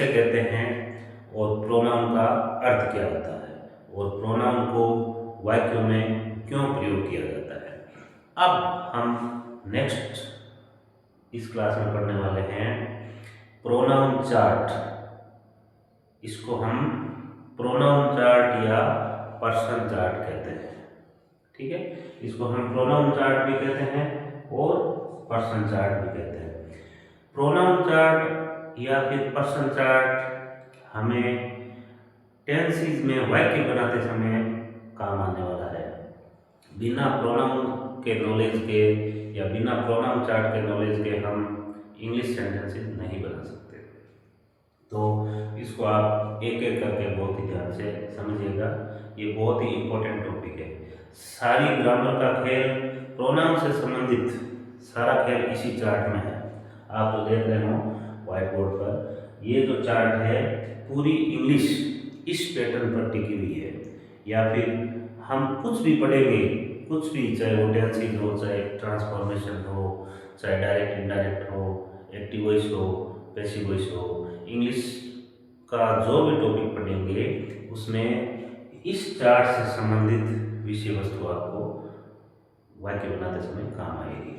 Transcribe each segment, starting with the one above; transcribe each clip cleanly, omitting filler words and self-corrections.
किसे कहते हैं और प्रोनाउन का अर्थ क्या होता है और प्रोनाउन को वाक्यों में क्यों प्रयोग किया जाता है। अब हम नेक्स्ट इस क्लास में पढ़ने वाले हैं प्रोनाउन चार्ट। इसको हम प्रोनाउन चार्ट या पर्सन चार्ट कहते हैं। ठीक है, इसको हम प्रोनाउन चार्ट भी कहते हैं और पर्सन चार्ट भी कहते हैं। प्रोनाउन चार्ट या फिर पर्सन चार्ट हमें टेंसेस में वाक्य बनाते समय काम आने वाला है। बिना प्रोनाउन के नॉलेज के या बिना प्रोनाउन चार्ट के नॉलेज के हम इंग्लिश सेंटेंसेस नहीं बना सकते। तो इसको आप एक एक करके बहुत ही ध्यान से समझिएगा, ये बहुत ही इम्पोर्टेंट टॉपिक है। सारी ग्रामर का खेल प्रोनाउन से संबंधित सारा खेल इसी चार्ट में है। आप जो देख रहे हो व्हाइट बोर्ड पर, ये जो चार्ट है पूरी इंग्लिश इस पैटर्न पर टिकी हुई है। या फिर हम कुछ भी पढ़ेंगे, कुछ भी, चाहे वो टेंसेस हो, चाहे ट्रांसफॉर्मेशन हो, चाहे डायरेक्ट इनडायरेक्ट हो, एक्टिव वॉइस हो, पैसिव वॉइस हो, इंग्लिश का जो भी टॉपिक पढ़ेंगे उसमें इस चार्ट से संबंधित विषय वस्तु आपको वाक्य बनाते समय काम आएगी।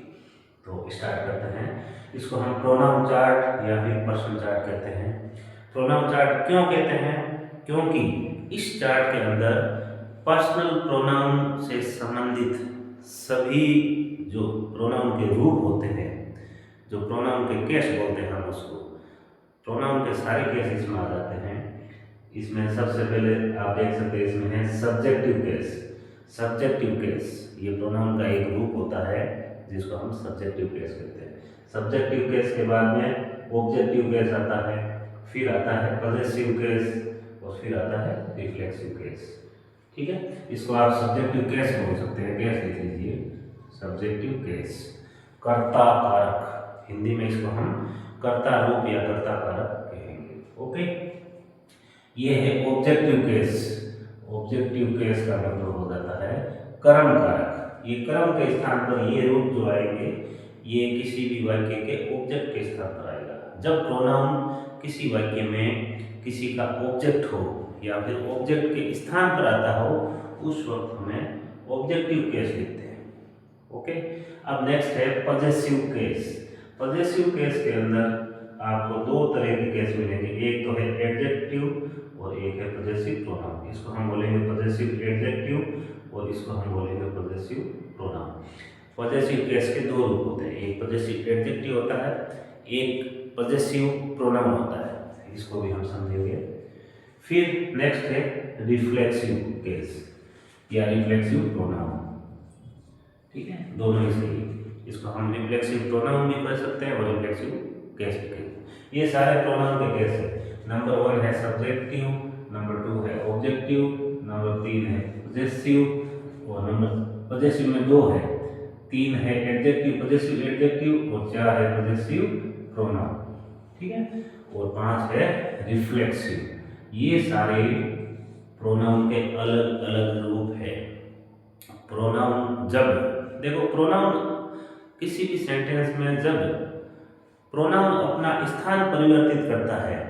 तो स्टार्ट करते हैं। इसको हम प्रोनाउन चार्ट या फिर पर्सन चार्ट कहते हैं। प्रोनाउन चार्ट क्यों कहते हैं? क्योंकि इस चार्ट के अंदर पर्सनल प्रोनाउन से संबंधित सभी जो प्रोनाउन के रूप होते हैं, जो प्रोनाउन के केस बोलते हैं हम उसको, प्रोनाउन के सारे केस इसमें आ जाते हैं। इसमें सबसे पहले आप देख सकते हैं, इसमें है सब्जेक्टिव केस। सब्जेक्टिव केस ये प्रोनाउन का एक रूप होता है जिसको हम सब्जेक्टिव केस कहते हैं। सब्जेक्टिव केस के बाद में ऑब्जेक्टिव केस आता है, फिर आता है पॉजेसिव केस और फिर आता है रिफ्लेक्सिव केस। ठीक है, इसको आप सब्जेक्टिव केस बोल सकते हैं। केस लिख लीजिए, सब्जेक्टिव केस। कर्ता कारक, हिंदी में इसको हम कर्ता रूप या कर्ता कारक कहेंगे। ओके, ये है ऑब्जेक्टिव केस। ऑब्जेक्टिव केस का मतलब हो जाता है कर्म कारक। ये कर्म के स्थान पर ये रूप जो आएंगे, ये किसी भी वाक्य के ऑब्जेक्ट के स्थान पर आएगा। जब प्रोनाउन किसी वाक्य में किसी का ऑब्जेक्ट हो या फिर ऑब्जेक्ट के स्थान पर आता हो, उस वक्त हमें ऑब्जेक्टिव केस लिखते हैं। ओके, अब नेक्स्ट है पॉजेसिव केस। पॉजेसिव केस के अंदर आपको दो तरह के केस मिलेंगे, एक तो है एडजेक्टिव और एक है पॉजेसिव प्रोनाउन। इसको हम बोलेंगे पॉजेसिव एडजेक्टिव और इसको हम बोलेंगे पॉजेसिव प्रोनाउन। पॉजेसिव केस के दो रूप होते हैं, एक पॉजेसिव एडजेक्टिव होता है, एक पॉजेसिव प्रोनाउन होता है। इसको भी हम समझेंगे। फिर नेक्स्ट है रिफ्लेक्सिव केस या रिफ्लेक्सिव प्रोनाउन। ठीक है, दोनों ही सही। इसको हम रिफ्लेक्सिव प्रोनाउन भी कह सकते हैं और रिफ्लेक्सिव केस भी कहते हैं। ये सारे प्रोनाउन के केस है। नंबर 1 है सब्जेक्टिव, नंबर 2 है ऑब्जेक्टिव, नंबर 3 है पॉजेसिव और नंबर पॉजेसिव में 2 है, 3 है एडजेक्टिव पॉजेसिव एडजेक्टिव और 4 है पॉजेसिव प्रोनाउन। ठीक है, और 5 है रिफ्लेक्सिव। ये सारे प्रोनाउन के अलग अलग रूप है। प्रोनाउन जब देखो, प्रोनाउन किसी भी सेंटेंस में जब प्रोनाउन अपना स्थान परिवर्तित करता है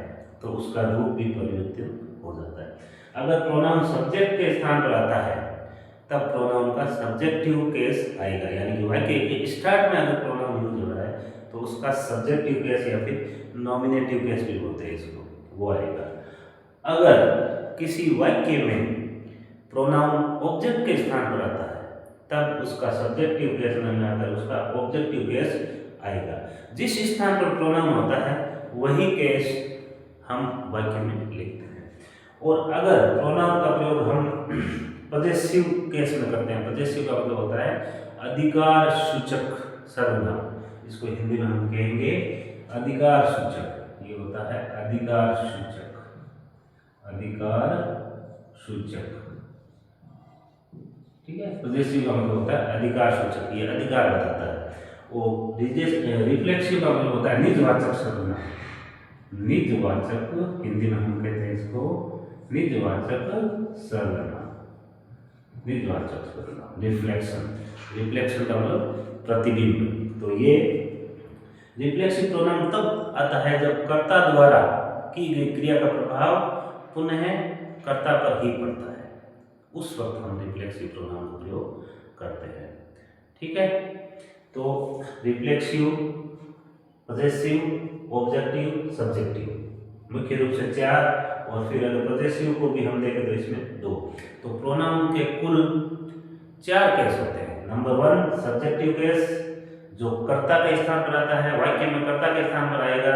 तो उसका रूप भी परिवर्तित हो जाता है। अगर प्रोनाउन सब्जेक्ट के स्थान पर आता है तब प्रोनाउन का सब्जेक्टिव केस आएगा, यानी कि वाक्य के स्टार्ट में अगर प्रोनाउन यूज हो रहा है तो उसका सब्जेक्टिव केस या फिर नॉमिनेटिव केस भी बोलते हैं इसको, वो आएगा। अगर किसी वाक्य में प्रोनाउन ऑब्जेक्ट के स्थान पर आता है तब उसका सब्जेक्टिव केस नहीं आकर उसका ऑब्जेक्टिव केस आएगा। जिस स्थान पर प्रोनाउन होता है वही केस हम वाक्य में लिखते हैं। और अगर प्रोनाउन का प्रयोग हम पॉजेसिव केस में करते हैं, पॉजेसिव का मतलब होता है अधिकार सूचक सर्वनाम। इसको हिंदी में हम कहेंगे अधिकार सूचक। ये होता है अधिकार सूचक, अधिकार सूचक। ठीक है, पॉजेसिव का मतलब होता है अधिकार सूचक, ये अधिकार बताता है। वो रिफ्लेक्सिव का मतलब होता है निजवाचक सर्वनाम। निजवाचक, हिंदी में हम कहते हैं इसको निजवाचक सर्वनाम, निजवाचक सर्वनाम। रिफ्लेक्शन, रिफ्लेक्शन का मतलब प्रतिबिंब। तो ये रिफ्लेक्सिव प्रोनाउन तब आता है जब कर्ता द्वारा की गई क्रिया का प्रभाव पुनः कर्ता पर ही पड़ता है, उस वक्त हम रिफ्लेक्सिव प्रोनाउन का प्रयोग करते हैं। ठीक है, तो रिफ्लेक्सिव, पजेसिव, ऑब्जेक्टिव, सब्जेक्टिव मुख्य रूप से 4, और फिर अगर पजेसिव को भी हम देखें तो इसमें 2। तो प्रोनाउन के कुल 4 केस होते हैं। नंबर 1 सब्जेक्टिव केस, जो कर्ता के स्थान पर आता है, वाक्य में कर्ता के स्थान पर आएगा।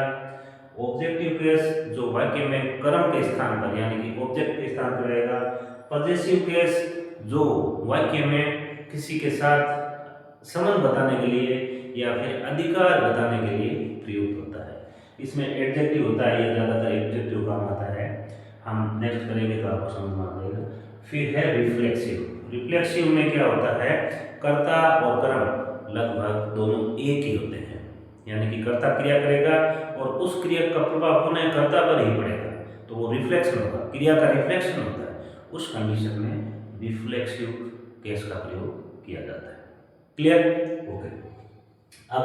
ऑब्जेक्टिव केस, जो वाक्य में कर्म के स्थान पर यानी कि ऑब्जेक्ट के स्थान पर रहेगा। पजेसिव केस, जो वाक्य में किसी के साथ संबंध बताने के लिए या फिर अधिकार बताने के लिए प्रयुक्त होता है। इसमें एडजेक्टिव होता है, ये ज़्यादातर एडजेक्टिव काम आता है, हम नेक्स्ट करेंगे तो आपको समझ में आ जाएगा। फिर है रिफ्लेक्सिव। रिफ्लेक्सिव में क्या होता है, कर्ता और कर्म लगभग दोनों एक ही होते हैं, यानी कि कर्ता क्रिया करेगा और उस क्रिया का प्रभाव पुनः कर्ता पर ही पड़ेगा, तो वो रिफ्लेक्शन होगा, क्रिया का रिफ्लेक्शन होता है। उस कंडीशन में रिफ्लेक्सिव केस का प्रयोग किया जाता है। क्लियर? ओके। अब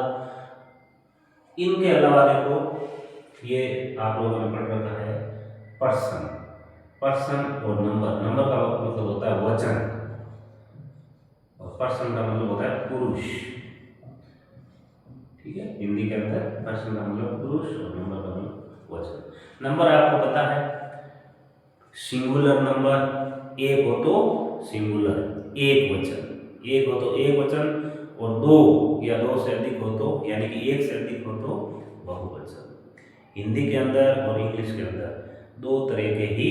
इनके अलावा देखो, ये आप लोगों ने पढ़ रखा है पर्सन, पर्सन और नंबर। नंबर का मतलब होता है वचन और पर्सन का मतलब होता है पुरुष। ठीक है, हिंदी के अंदर पर्सन का मतलब पुरुष और नंबर का मतलब वचन। नंबर आपको पता है, सिंगुलर नंबर, एक हो तो सिंगुलर एक वचन, एक हो तो एक वचन, और 2 या 2 से अधिक हो तो यानी कि 1 से अधिक हो तो बहुवचन। हिंदी के अंदर और इंग्लिश के अंदर 2 तरह के ही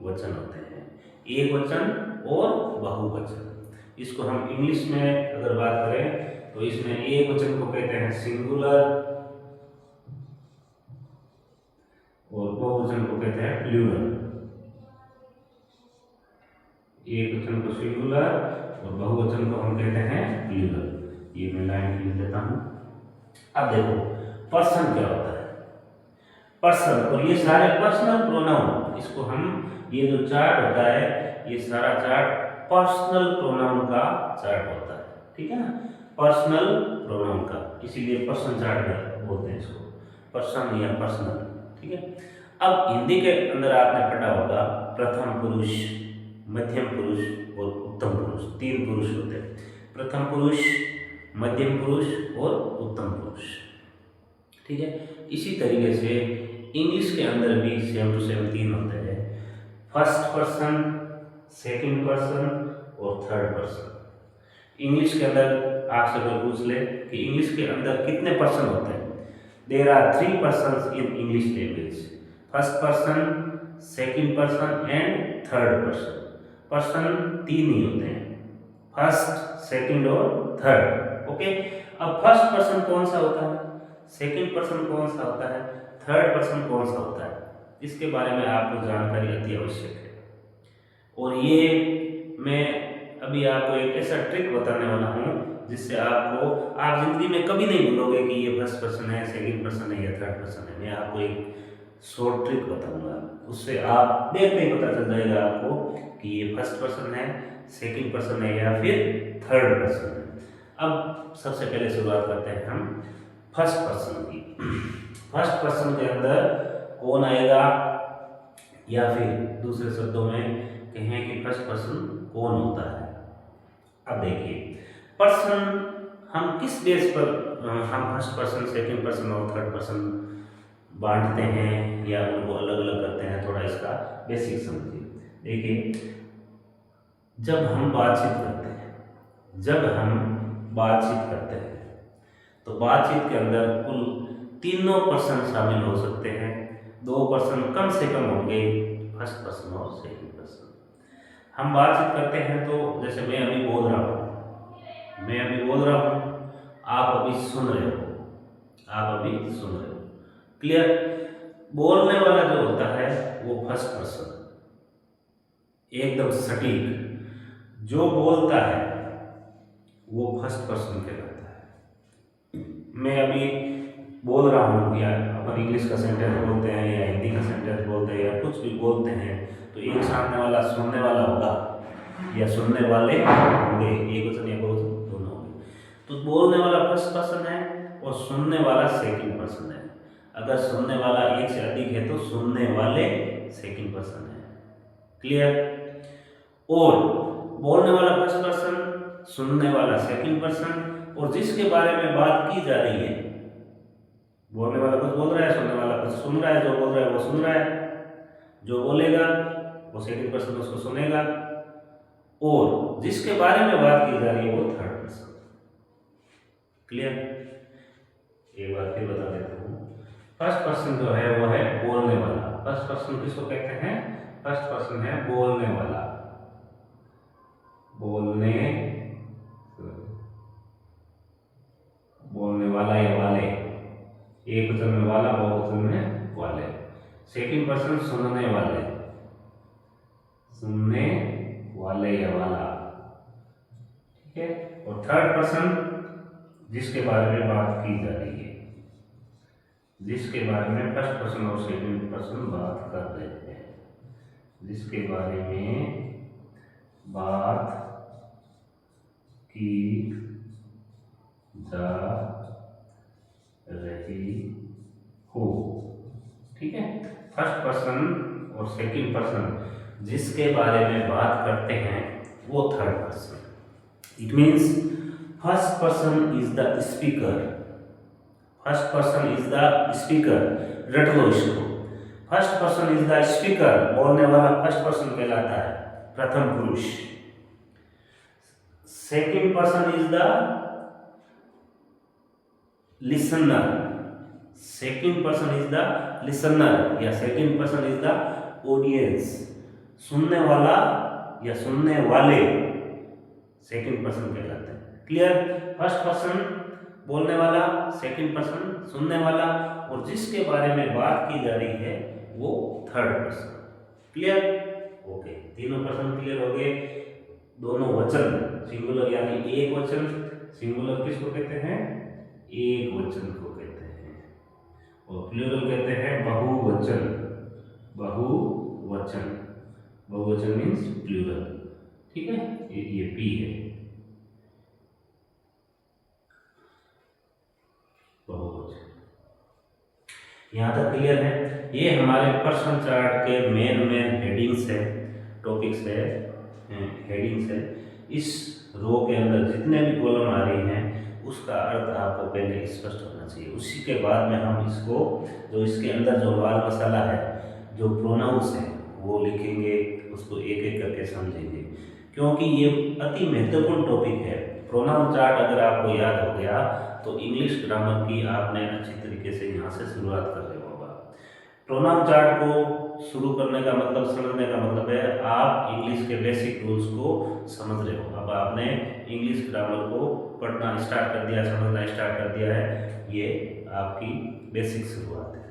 वचन होते हैं, एक वचन और बहुवचन। इसको हम इंग्लिश में अगर बात करें तो इसमें एक वचन को कहते हैं सिंगुलर और बहुवचन को कहते हैं प्लूरल। एक वचन को सिंगुलर और बहुवचन को हम कहते हैं प्लूरल। ये मैं लाइन लिख देता हूं। अब देखो पर्सन क्या होता है, पर्सन, और ये सारे पर्सनल प्रोनाउन, इसको हम, ये जो चार्ट होता है ये सारा चार्ट पर्सनल प्रोनाउन का चार्ट होता है। ठीक है ना, पर्सनल प्रोनाउन का, इसीलिए पर्सन चार्ट बोलते हैं इसको, पर्सन या पर्सनल। ठीक है, अब हिंदी के अंदर आपने पढ़ा होगा प्रथम पुरुष, मध्यम पुरुष और उत्तम पुरुष, 3 पुरुष होते हैं, प्रथम पुरुष, मध्यम पुरुष और उत्तम पुरुष। ठीक है, इसी तरीके से इंग्लिश के अंदर भी सेम टू सेम 3 होते हैं, फर्स्ट पर्सन, सेकंड पर्सन और थर्ड पर्सन। इंग्लिश के अंदर आपसे कोई पूछ ले कि इंग्लिश के अंदर कितने पर्सन होते हैं, there are 3 persons in English language, first person, second person and third person. Person 3 ही होते हैं, फर्स्ट, सेकंड और थर्ड। ओके, अब फर्स्ट पर्सन कौन सा होता है, सेकंड पर्सन कौन सा होता है, थर्ड पर्सन कौन सा होता है, इसके बारे में आपको जानकारी अति आवश्यक है। और ये मैं अभी आपको एक ऐसा ट्रिक बताने वाला हूँ जिससे आपको, आप जिंदगी में कभी नहीं भूलोगे कि ये फर्स्ट पर्सन है, सेकंड पर्सन है या थर्ड पर्सन है। मैं आपको एक शॉर्ट ट्रिक बताऊंगा, उससे आप देखते ही पता चल जाएगा आपको कि ये फर्स्ट पर्सन है, सेकंड पर्सन है या फिर थर्ड पर्सन है। अब सबसे पहले शुरुआत करते हैं हम फर्स्ट पर्सन की। फर्स्ट पर्सन के अंदर कौन आएगा, या फिर दूसरे शब्दों में कहें कि फर्स्ट पर्सन कौन होता है। अब देखिए, पर्सन हम किस बेस पर हम फर्स्ट पर्सन, सेकंड पर्सन और थर्ड पर्सन बांटते हैं या उनको अलग अलग करते हैं, थोड़ा इसका बेसिक समझिए। देखिए, जब हम बातचीत करते हैं, जब हम बातचीत करते हैं तो बातचीत के अंदर कुल 3 पर्सन शामिल हो सकते हैं, 2 पर्सन कम से कम होंगे, फर्स्ट पर्सन और सेकंड पर्सन। हम बातचीत करते हैं तो जैसे मैं अभी बोल रहा हूँ, मैं अभी बोल रहा हूँ, आप अभी सुन रहे हो, आप अभी सुन रहे हो। क्लियर? बोलने वाला जो होता है वो फर्स्ट पर्सन, एकदम सटीक जो बोलता है वो फर्स्ट पर्सन कहलाता है। मैं अभी बोल रहा हूँ, या अपन इंग्लिश का सेंटेंस बोलते हैं या हिंदी का सेंटेंस बोलते हैं या कुछ भी बोलते हैं, तो एक सामने वाला सुनने वाला होगा या सुनने वाले होंगे, एक वचन या बहुवचन दोनों होंगे। तो बोलने वाला फर्स्ट पर्सन है और सुनने वाला सेकंड पर्सन है। अगर सुनने वाला एक से अधिक है तो सुनने वाले सेकंड पर्सन है। क्लियर? और बोलने वाला फर्स्ट पर्सन, सुनने वाला सेकंड पर्सन, और जिसके बारे में बात की जा रही है, बोलने वाला कुछ बोल रहा है, सुनने वाला कुछ सुन रहा है, जो बोल रहा है वो सुन रहा है, जो बोलेगा वो सेकंड पर्सन उसको सुनेगा, और जिसके बारे में बात की जा रही है वो थर्ड पर्सन। क्लियर? एक बार फिर बता देता हूँ। फर्स्ट पर्सन जो है वो है बोलने वाला। फर्स्ट पर्सन किसको कहते हैं? फर्स्ट पर्सन है बोलने वाला। बोलने वाला या वाले, एक वचन में वाला, बहुवचन में वाले। सेकंड पर्सन सुनने वाले, सुनने वाले या वाला, ठीक है। और थर्ड पर्सन जिसके बारे में बात की जा रही है, जिसके बारे में फर्स्ट पर्सन और सेकंड पर्सन बात कर रहे हैं, जिसके बारे में बात की जा रही हो, ठीक है। फर्स्ट पर्सन और सेकंड पर्सन जिसके बारे में बात करते हैं वो third person. It means first person is the speaker. First person is the speaker. रट लो इसको। First person is the speaker, बोलने वाला फर्स्ट पर्सन कहलाता है, प्रथम पुरुष। Second person is the listener. Second person is the listener या second person is the audience. सुनने वाला या सुनने वाले सेकंड पर्सन कहलाते हैं। क्लियर? फर्स्ट पर्सन बोलने वाला, सेकंड पर्सन सुनने वाला, और जिसके बारे में बात की जा रही है वो थर्ड पर्सन। क्लियर? ओके, तीनों पर्सन क्लियर हो गए। दोनों वचन सिंगुलर यानी एक वचन, सिंगुलर किसको कहते हैं? एक वचन को कहते हैं, और प्लूरल कहते हैं बहुवचन। बहुवचन, बहुवचन मीन्स प्लूरल, ठीक है। ये पी है, बहुवचन। यहाँ तक क्लियर है? ये हमारे पर्सन चार्ट के मेन हेडिंग्स है, टॉपिक्स है, हेडिंग्स है। इस रो के अंदर जितने भी कॉलम आ रही हैं उसका अर्थ आपको पहले स्पष्ट होना चाहिए। उसी के बाद में हम इसको, जो इसके अंदर जो बाल मसाला है, जो प्रोनाउंस हैं वो लिखेंगे, उसको एक एक करके समझेंगे, क्योंकि ये अति महत्वपूर्ण टॉपिक है। प्रोनाउन चार्ट अगर आपको याद हो गया तो इंग्लिश ग्रामर की आपने अच्छी तरीके से यहाँ से शुरुआत कर रहे होगा। प्रोनाउन चार्ट को शुरू करने का मतलब, समझने का मतलब है आप इंग्लिश के बेसिक रूल्स को समझ रहे हो। अब आपने इंग्लिश ग्रामर को पढ़ना स्टार्ट कर दिया, समझना स्टार्ट कर दिया है, ये आपकी बेसिक शुरुआत है।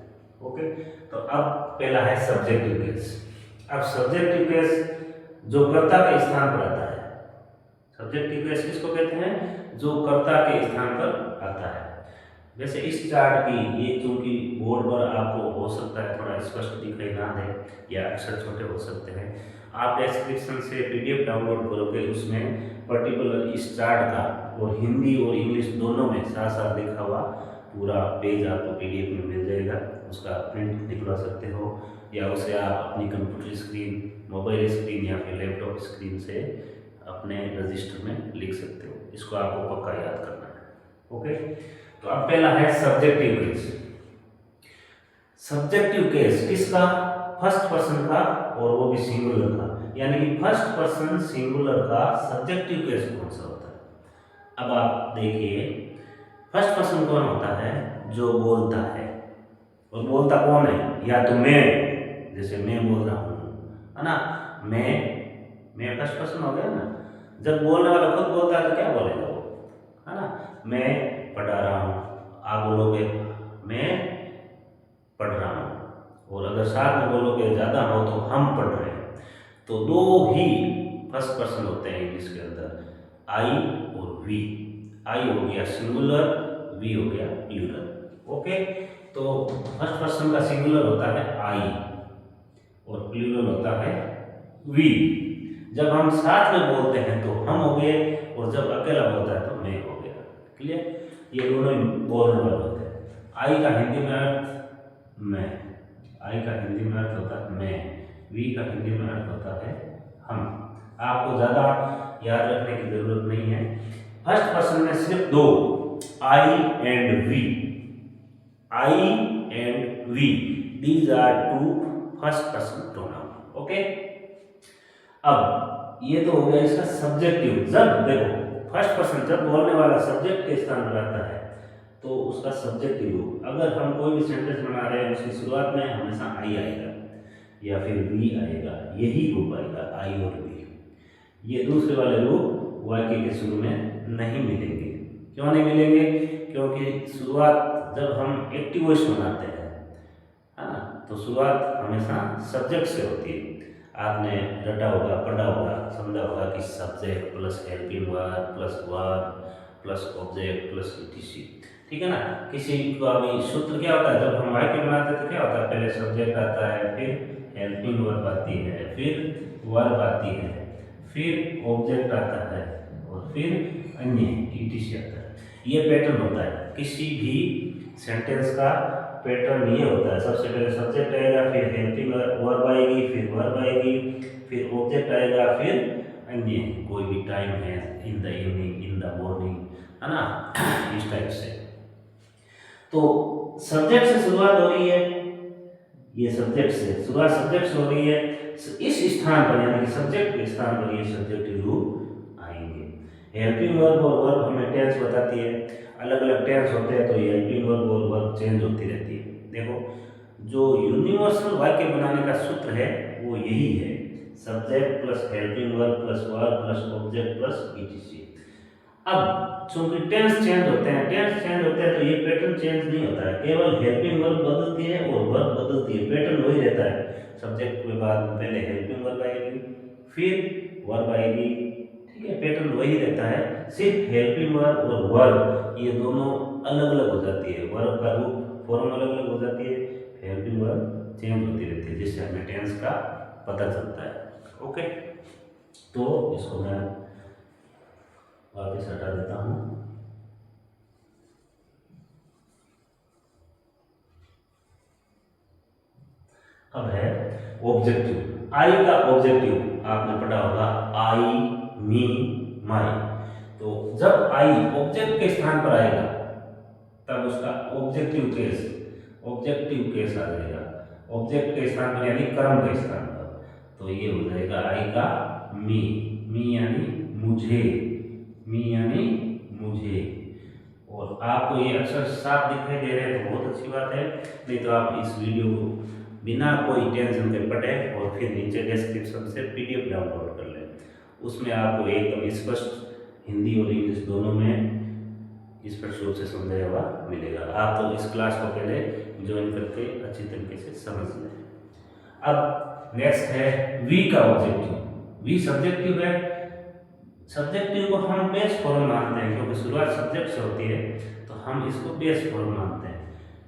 ओके, तो अब पहला है सब्जेक्टिव केस। अब सब्जेक्टिव केस जो कर्ता के स्थान पर आता है। सब्जेक्टिव केस किसको कहते हैं? जो कर्ता के स्थान पर आता है। वैसे इस चार्ट की, ये चूंकि बोर्ड पर आपको हो सकता है थोड़ा स्पष्ट दिखाई ना दे या अक्षर छोटे हो सकते हैं, आप डिस्क्रिप्शन से पीडीएफ डाउनलोड करोगे, उसमें पर्टिकुलर इस चार्ट का और हिंदी और इंग्लिश दोनों में साथ साथ लिखा हुआ पूरा पेज आपको पीडीएफ में मिल जाएगा। उसका प्रिंट निकलवा सकते हो या उसे आप अपनी कंप्यूटर स्क्रीन, मोबाइल स्क्रीन या फिर लैपटॉप स्क्रीन से अपने रजिस्टर में लिख सकते हो। इसको आपको पक्का याद करना है। ओके, तो अब पहला है सब्जेक्टिव केस। सब्जेक्टिव केस किसका? फर्स्ट पर्सन का, और वो भी सिंगुलर का। यानी कि फर्स्ट पर्सन सिंगुलर का सब्जेक्टिव केस कौन सा होता है? अब आप देखिए, फर्स्ट पर्सन कौन होता है? जो बोलता है। और बोलता कौन है? या तो मैं, जैसे मैं बोल रहा हूँ, है ना, मैं फर्स्ट पर्सन हो गया ना। जब बोलने वाला खुद बोलता है तो क्या बोलेगा वो, है ना? मैं पढ़ा रहा हूँ, आप बोलोगे मैं पढ़ रहा हूँ, और अगर साथ में बोलोगे ज़्यादा हो तो हम पढ़ रहे हैं। तो दो ही फर्स्ट पर्सन होते हैं इंग्लिश के अंदर, आई और वी। आई हो गया सिंगुलर, वी हो गया प्लूरल। ओके, तो फर्स्ट पर्सन का सिंगुलर होता है आई और प्लूरल होता है वी। जब हम साथ में बोलते हैं तो हम हो गए, और जब अकेला बोलता है तो मैं हो गया। क्लियर? ये दोनों बोलने वाले होते हैं। आई का हिंदी में अर्थ मैं। आई का हिंदी में अर्थ होता है मैं, वी का हिंदी में अर्थ होता है हम। आपको ज़्यादा याद रखने की जरूरत नहीं है। फर्स्ट पर्सन में सिर्फ दो, I and we. I and we, these are two first person pronoun. Okay, अब ये तो हो गया इसका सब्जेक्टिव। जब देखो फर्स्ट पर्सन जब बोलने वाला सब्जेक्ट के स्थान पर आता है तो उसका सब्जेक्टिव रूप। अगर हम कोई भी सेंटेंस बना रहे हैं उसकी शुरुआत में हमेशा आई आएगा या फिर वी आएगा, यही रूप आएगा आई और वी। ये दूसरे वाले रूप वाक्य के शुरू में नहीं मिलेंगे। क्यों नहीं मिलेंगे? क्योंकि शुरुआत जब हम एक्टिव वॉइस बनाते हैं, है ना, तो शुरुआत हमेशा सब्जेक्ट से होती है। आपने रटा होगा, पढ़ा होगा, समझा होगा कि subject plus helping verb plus verb plus object plus etc. ठीक है ना। किसी का भी सूत्र क्या होता है, जब हम वाक्य बनाते हैं तो क्या होता है, पहले सब्जेक्ट आता है, फिर हेल्पिंग वर्ब आती है, फिर वर्ब आती है, फिर ऑब्जेक्ट आता है और फिर अन्य ईटीसी आता है। ये पैटर्न होता है किसी भी सेंटेंस का। पैटर्न ये होता है, सबसे पहले सब्जेक्ट आएगा, फिर हेल्पिंग वर्ब आएगी, फिर वर्ब आएगी, फिर ऑब्जेक्ट आएगा, फिर अन्य कोई भी टाइम है, in the evening, in the morning, है ना, इस टाइप से। तो सब्जेक्ट से शुरुआत हो रही है, ये सब्जेक्ट से शुरुआत सब्जेक्ट से हो रही है। इस स्थान पर यानी कि सब्जेक्ट के स्थान पर ये सब्जेक्टिव रूप आएंगे। हेल्पिंग वर्ब और वर्ब हमें टेंस बताती है, अलग अलग टेंस होते हैं तो ये हेल्पिंग वर्ब और वर्ब चेंज होती रहती है। देखो जो यूनिवर्सल वाक्य बनाने का सूत्र है वो यही है, subject plus helping verb plus verb plus object plus etc. अब चूंकि टेंस चेंज होते हैं, तो ये पैटर्न चेंज नहीं होता है, केवल हेल्पिंग वर्ब बदलती है और वर्ब बदलती है, पैटर्न वही रहता है। सब्जेक्ट के बाद पहले हेल्पिंग वर्ब आएगी, फिर वर्ब आएगी। ठीक है, पैटर्न वही रहता है, सिर्फ हेल्पिंग वर्ब और वर्ब ये दोनों अलग अलग हो जाती है, वर्ब का रूप फॉर्म अलग अलग हो जाती है, हेल्पिंग वर्ब चेंज होती रहती है, जिससे हमें टेंस का पता चलता है। ओके, तो इसको मैं वापस हटा देता हूँ। अब है ऑब्जेक्टिव। आई का ऑब्जेक्टिव आपने पढ़ा होगा, आई, मी, माई। तो जब आई ऑब्जेक्ट के स्थान पर आएगा तब उसका ऑब्जेक्टिव केस आ जाएगा। ऑब्जेक्ट के स्थान पर यानी कर्म के स्थान पर, तो ये हो जाएगा आई का मी। मी यानी मुझे, मी यानी मुझे। और आपको ये अक्षर साफ दिखाई दे रहे हैं तो बहुत अच्छी बात है, नहीं तो आप इस वीडियो को बिना कोई टेंशन के पढ़ें और फिर नीचे डिस्क्रिप्शन से पीडीएफ डाउनलोड कर लें। उसमें आपको एकदम स्पष्ट हिंदी और इंग्लिश दोनों में स्पष्ट रूप से समझाया हुआ मिलेगा। आप तो इस क्लास को पहले ज्वाइन करके अच्छी तरीके से समझ लें। अब नेक्स्ट है वी का ऑब्जेक्टिव। वी सब्जेक्टिव है, सब्जेक्टिव को हम बेस फॉर्म मानते हैं क्योंकि शुरुआत सब्जेक्ट से होती है, तो हम इसको बेस फॉर्म मानते हैं।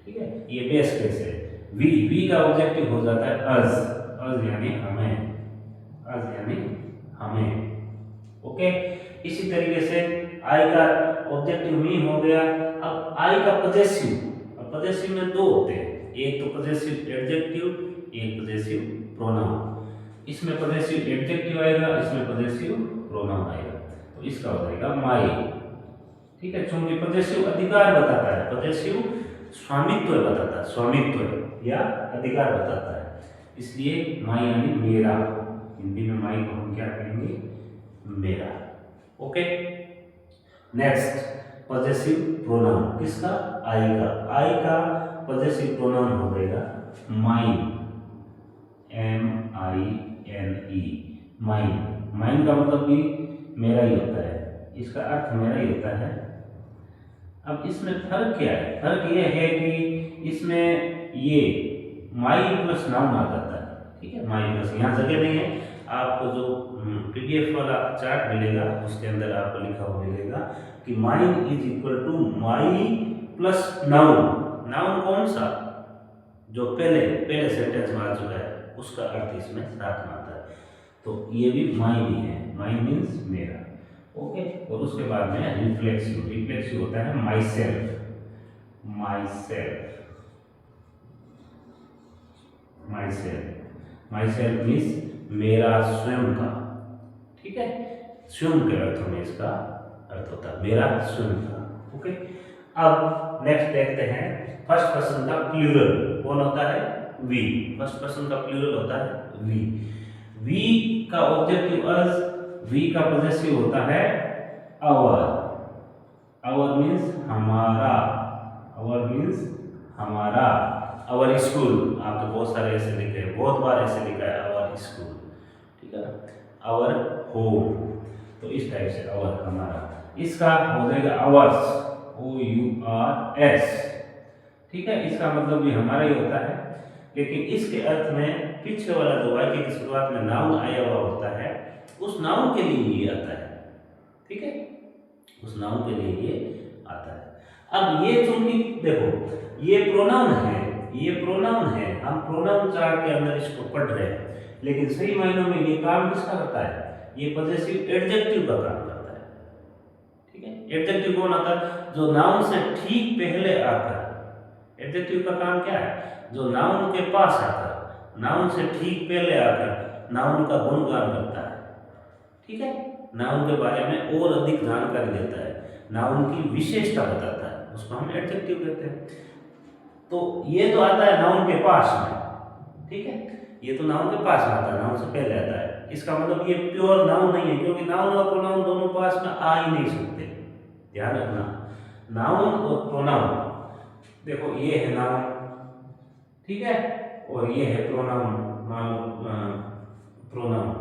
ठीक है, ये बेस केस है। वी का ऑब्जेक्टिव हो जाता है अज यानी हमें, अज यानी हमें। ओके, इसी तरीके से आई का ऑब्जेक्टिव मी हो गया। अब आई का पजेसिव, अब पजेसिव में दो होते हैं, एक तो पजेसिव एडजेक्टिव, एक पजेसिव प्रोनाउन। इसमें पजेसिव एडजेक्टिव आएगा, इसमें पजेसिव प्रोनाउन आएगा, तो इसका हो जाएगा माई। ठीक है, चूंकि पजेसिव अधिकार बताता है, पजेसिव स्वामित्व बताता है, स्वामित्व या अधिकार बताता है, इसलिए माई यानी मेरा। हिंदी में माई को हम क्या कहेंगे, मेरा। ओके, नेक्स्ट पजेसिव प्रोनाउन किसका, आई का। आई का पजेसिव प्रोनाउन हो जाएगा माइन, MINE, माइन। माइन का मतलब भी मेरा ही होता है, इसका अर्थ मेरा ही होता है। अब इसमें फर्क क्या है, फर्क ये है कि इसमें ये माई प्लस नाउन आ जाता है। ठीक है, माई प्लस, यहाँ जगह नहीं है, आपको जो PDF वाला चार्ट मिलेगा उसके अंदर आपको लिखा हुआ मिलेगा कि mine is equal to my plus noun. Noun कौन सा, जो पहले सेंटेंस में आ चुका है, उसका अर्थ इसमें साथ में आता है, तो ये भी माइन ही है, माइन मीन्स मेरा। ओके, और उसके बाद में रिफ्लेक्सिव होता है my self, my self. My self. My self means मेरा स्वयं का, ठीक है, स्वयं के अर्थ में इसका अर्थ होता है मेरा स्वयं का। ओके, अब नेक्स्ट देखते हैं फर्स्ट पर्सन का प्लूरल कौन होता है, वी। फर्स्ट पर्सन का प्लूरल होता है वी। वी का ऑब्जेक्टिव अस, वी का पॉजेसिव होता है आवर। आवर मीन्स हमारा, आवर मीन्स हमारा। आवर स्कूल, आप तो बहुत सारे ऐसे लिखे हैं, बहुत बार ऐसे लिखा है आवर स्कूल, ठीक है। आवर होम, तो इस टाइप से आवर हमारा। इसका हो जाएगा आवर्स, OURS, ठीक है। इसका मतलब भी हमारा ही होता है, लेकिन इसके अर्थ में पीछे वाला जो वाक्य की शुरुआत में नाउन आया हुआ होता है, उस नाउन के लिए ये आता है, ठीक है, उस नाउन के लिए ये आता है। अब ये चूंकि देखो ये प्रोनाउन है, ये प्रोनाउन है, हम प्रोनाउन चार्ट के अंदर इसको पढ़ रहे हैं, लेकिन सही मायनों में ये काम किसका करता है, ये पॉजेसिव एडजेक्टिव का काम करता है, ठीक है। एडजेक्टिव कौन आता है, जो नाउन से ठीक पहले आकर, एडजेक्टिव का काम क्या है, जो नाउन के पास आकर, नाउन से ठीक पहले आकर नाउन का गुणगान करता है, ठीक है, नाउन के बारे में और अधिक जानकारी देता है, नाउन की विशेषता बताता है, उसको हम एडजेक्टिव कहते हैं। तो ये तो आता है नाउन के पास में, ठीक है, ये तो नाउन के पास में आता है, नाउन से पहले आता है। इसका मतलब ये प्योर नाउन नहीं है, क्योंकि नाउन और प्रोनाउन दोनों पास में आ ही नहीं सकते, ध्यान रखना। नाउन और प्रोनाउन, देखो ये है नाउन, ठीक है, और ये है प्रोनाउन, मान लो प्रोनाउन,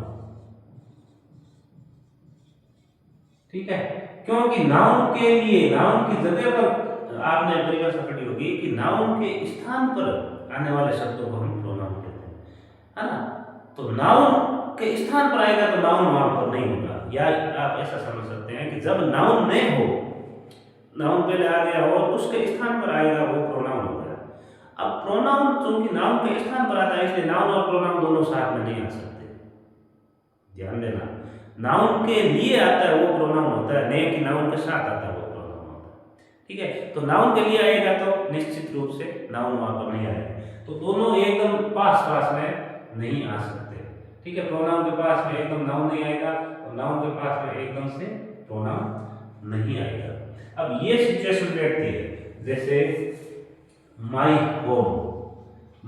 ठीक है। क्योंकि नाउन के लिए, नाउन की जगह पर आपने परिभाषा पढ़ी होगी कि नाउन के स्थान पर आने वाले शब्दों को हम प्रोनाउन कहते हैं, है ना। तो नाउन के स्थान पर आएगा तो नाउन वहां पर नहीं होगा, या आप ऐसा समझ सकते हैं कि जब नाउन नहीं हो, नाउन पहले आ गया हो, उसके स्थान पर आएगा वो प्रोनाउन हो गया। अब प्रोनाउन चूंकि नाउन के स्थान पर आता है, इसलिए नाउन और प्रोनाउन दोनों साथ में नहीं आ सकते, ध्यान देना। नाउन के लिए आता है वो प्रोनाउन होता है, नहीं कि नाउन के साथ आता है वो प्रोनाउन होता है, ठीक है। तो नाउन के लिए आएगा तो निश्चित रूप से नाउन वहां पर नहीं आएगा, तो दोनों एकदम पास पास में नहीं आ सकते, ठीक है। प्रोनाउन के पास में एकदम नाउन नहीं आएगा, और नाउन के पास में एकदम से प्रोनाउन नहीं आएगा। अब ये सिचुएशन बैठती है, जैसे माई होम,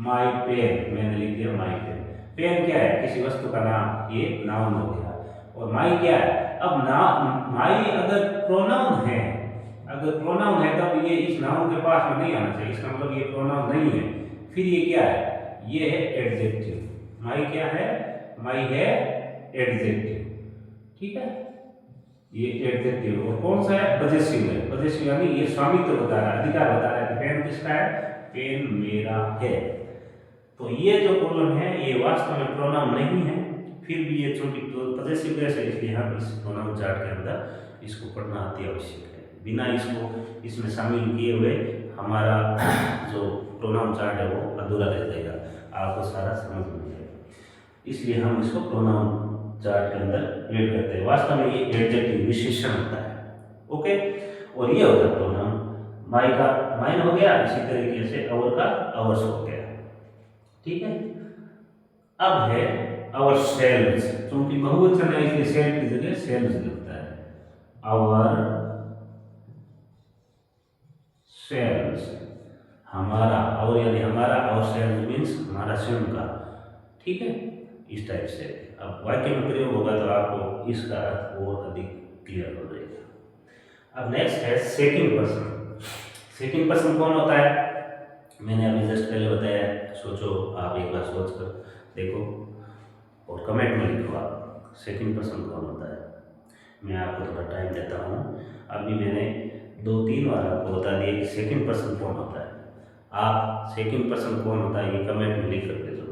माई पेन, मैंने लिख दिया माई पेन। पेन क्या है, किसी वस्तु का नाम, ये नाउन हो गया, और माई क्या है, अब नाम माई अगर प्रोनाउन है, अगर प्रोनाउन है तब ये इस नाउन के पास में नहीं आना चाहिए, इसका मतलब ये प्रोनाउन नहीं है। फिर ये क्या है, ये है एडजेक्टिव। माई क्या है, माई है एडजेक्टिव, ठीक है, ये एडजेक्टिव। और कौन सा है, पॉजेसिव है। पॉजेसिव यानी ये स्वामित्व बता रहा है, अधिकार बता रहा है कि पेन किसका है, पेन मेरा है। तो ये जो कॉलम है ये वास्तव में प्रोनाउन नहीं है, फिर भी ये चूंकि पॉजेसिव है, इसलिए हम इस प्रोनाउन चार्ट के अंदर इसको पढ़ना अति आवश्यक है। बिना इसको इसमें शामिल किए हुए हमारा जो प्रोनाउन चार्ट है वो अधूरा रह जाएगा, आपको सारा समझ में नहीं आएगा, इसलिए हम इसको प्रोनाउन चार्ट के अंदर ऐड करते हैं। वास्तव में ये एडजेक्टिव विशेषण होता है, ओके। और ये होता है प्रोनाउन। माई का माइन हो गया, इसी तरीके से अवर का अवर्स हो गया, ठीक है। अब है अवर सेल्स, क्योंकि बहुवचन है इसलिए सेल्फ की जगह सेल्स लगता है, अवर सेल्स, हमारा, और यानी हमारा, और सेल्स मीन्स हमारा स्वयं का, ठीक है, इस टाइप से। अब वाक्य में प्रयोग होगा तो आपको इसका अर्थ और अधिक क्लियर हो जाएगा। अब नेक्स्ट है सेकंड पर्सन। सेकंड पर्सन कौन होता है, मैंने अभी जस्ट पहले बताया, सोचो, आप एक बार सोच कर देखो और कमेंट में लिखो आप सेकंड पर्सन कौन होता है। मैं आपको थोड़ा टाइम देता हूँ, अभी मैंने 2-3 बार आपको बता दिया कि सेकंड पर्सन कौन होता है। आप सेकंड पर्सन कौन होता है ये कमेंट में लिख कर दे दो,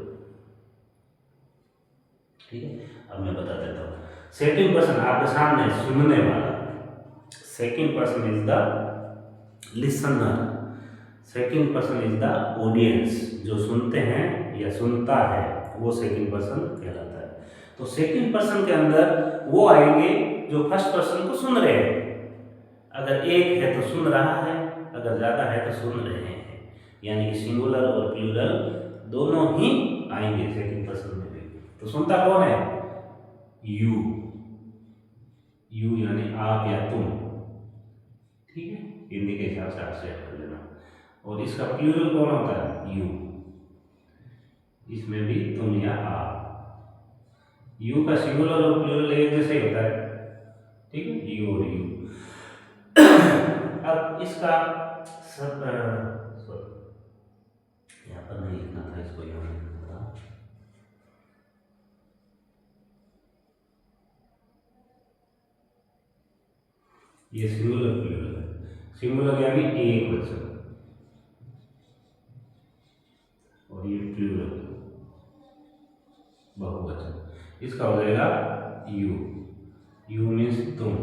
ठीक है। अब मैं बता देता हूँ। सेकंड पर्सन आपके सामने सुनने वाला, second person is the listener, second person is the audience, जो सुनते हैं या सुनता है वो सेकंड पर्सन कहलाता है। तो सेकंड पर्सन के अंदर वो आएंगे जो फर्स्ट पर्सन को सुन रहे हैं, अगर एक है तो सुन रहा है, अगर ज़्यादा है तो सुन रहे हैं, यानी कि सिंगुलर और प्लूरल दोनों ही आएंगे सेकंड पर्सन में भी। तो सुनता कौन है? यू। यू यानी आप या तुम, ठीक है, हिंदी के हिसाब से आप सेट कर लेना। और इसका प्लूरल कौन होता है? यू। इसमें भी तुम या आप। यू का सिंगुलर और प्लूरल एक जैसा ही होता है, ठीक है, यू और यू। अब इसका सब यहाँ पर नहीं लिखना था, इसको यहाँ लिखना था। ये सिंगुलर प्लूरल है। सिंगुलर यानी एक वचन और ये प्लूरल बहुवचन। इसका हो जाएगा यू। यू मीन्स तुम,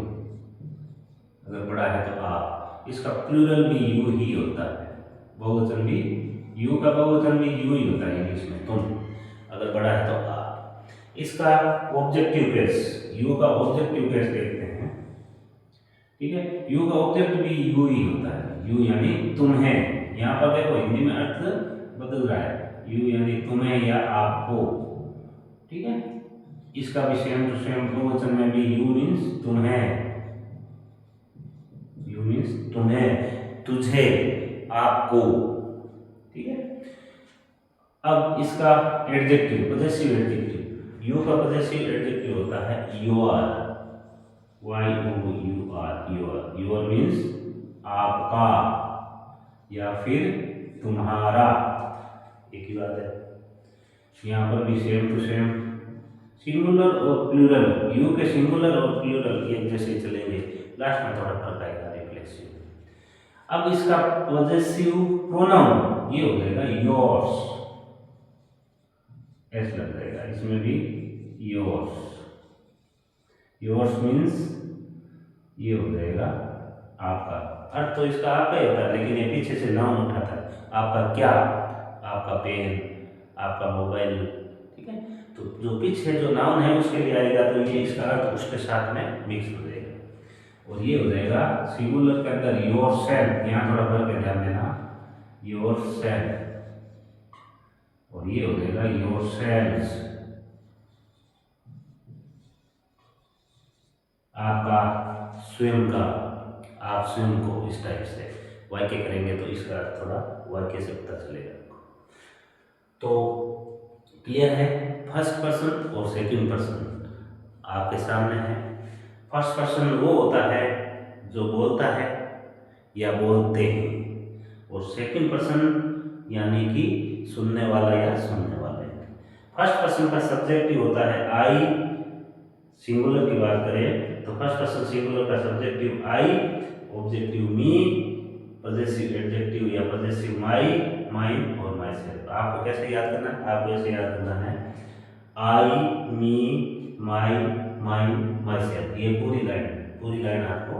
अगर बड़ा है तो आप। इसका प्लूरल भी यू ही होता है, बहुवचन भी यू का बहुवचन भी यू ही होता है इंग्लिश में, तुम। अगर बड़ा है तो आप। इसका ऑब्जेक्टिव केस, यू का ऑब्जेक्टिव केस देखते हैं, ठीक है। यू का ऑब्जेक्ट भी यू ही होता है। यू यानी तुम है। यहाँ पर देखो हिंदी में अर्थ बदल रहा है, यू यानी तुम्हें या आप हो, ठीक है। इसका भी सेम टू सेम बहुवचन में भी यू मीन्स तुम्हें, यू मीन्स तुम्हें, तुझे, आपको, ठीक है। अब इसका एडजेक्टिव, पॉजेसिव एडजेक्टिव, यू का पॉजेसिव एडजेक्टिव होता है योर। YOUR, योर मीन्स आपका या फिर तुम्हारा, एक ही बात है। यहाँ पर भी सेम टू सेम सिंगुलर और प्लूरल, यू के सिंगुलर और प्लूरल एक जैसे चलेंगे, लास्ट में थोड़ा फर्क आएगा, रिफ्लेक्सिव। अब इसका पॉजेसिव प्रोनाउन ये हो जाएगा योर्स, ऐसा लग जाएगा, इसमें भी योर्स। योर्स मीन्स ये हो जाएगा आपका। अर्थ तो इसका आपका ही होता है, लेकिन ये पीछे से नाउन उठाता है। आपका क्या? आपका पेन, आपका मोबाइल, ठीक है। तो जो पीछे जो नाउन है उसके लिए आएगा, तो ये इसका अर्थ उसके साथ में मिक्स हो जाएगा। और ये हो जाएगा सिंगुलर के अंदर योर सेल्फ, यहाँ थोड़ा फर्क है, ध्यान देना, योर सेल्फ, और ये हो जाएगा योर सेल्स, आपका स्वयं का, आप स्वयं को, इस टाइप से वाक्य करेंगे तो इसका अर्थ थोड़ा वाक्य से पता चलेगा। तो क्लियर है? फर्स्ट पर्सन और सेकंड पर्सन आपके सामने है। फर्स्ट पर्सन वो होता है जो बोलता है या बोलते हैं, और सेकंड पर्सन यानी कि सुनने वाला या सुनने वाले। फर्स्ट पर्सन का सब्जेक्टिव होता है आई। सिंगुलर की बात करें तो फर्स्ट पर्सन सिंगुलर का सब्जेक्टिव आई, ऑब्जेक्टिव मी, पॉजेसिव एडजेक्टिव या पॉजेसिव माई, माइन और माई सेल्फ। आपको कैसे याद करना है? आपको ऐसे याद करना है, आई, मी, माई, माइन, माई सेल्फ। ये पूरी लाइन आपको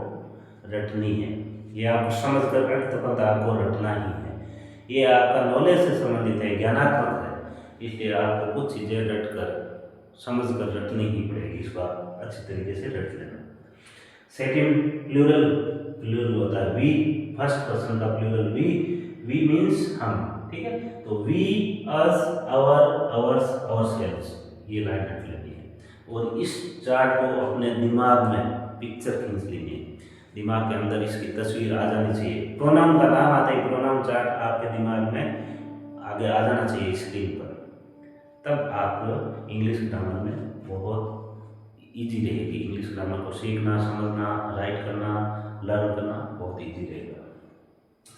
रटनी है। ये आपको समझ कर अर्थ आपको रटना ही है। ये आपका नॉलेज से संबंधित है, ज्ञानात्मक है, इसलिए आपको कुछ चीज़ें रट कर समझ कर रटनी ही पड़ेगी। इस बात अच्छी तरीके से रट लेना। सेकंड प्लूरल, प्लूरल होता है वी। फर्स्ट पर्सन का प्लूरल वी, वी मीन्स हम, ठीक है। तो we, us, our, ours, ourselves, ये लाइन रख लेनी है। और इस चार्ट को अपने दिमाग में पिक्चर खींच लेनी है, दिमाग के अंदर इसकी तस्वीर आ जानी चाहिए। प्रोनाउन का नाम आता है, प्रोनाउन चार्ट आपके दिमाग में आगे आ जाना चाहिए स्क्रीन पर, तब आप इंग्लिश ग्रामर में बहुत इजी रहेगी। इंग्लिश ग्रामर को सीखना, समझना, राइट करना, लर्न करना बहुत इजी रहेगा।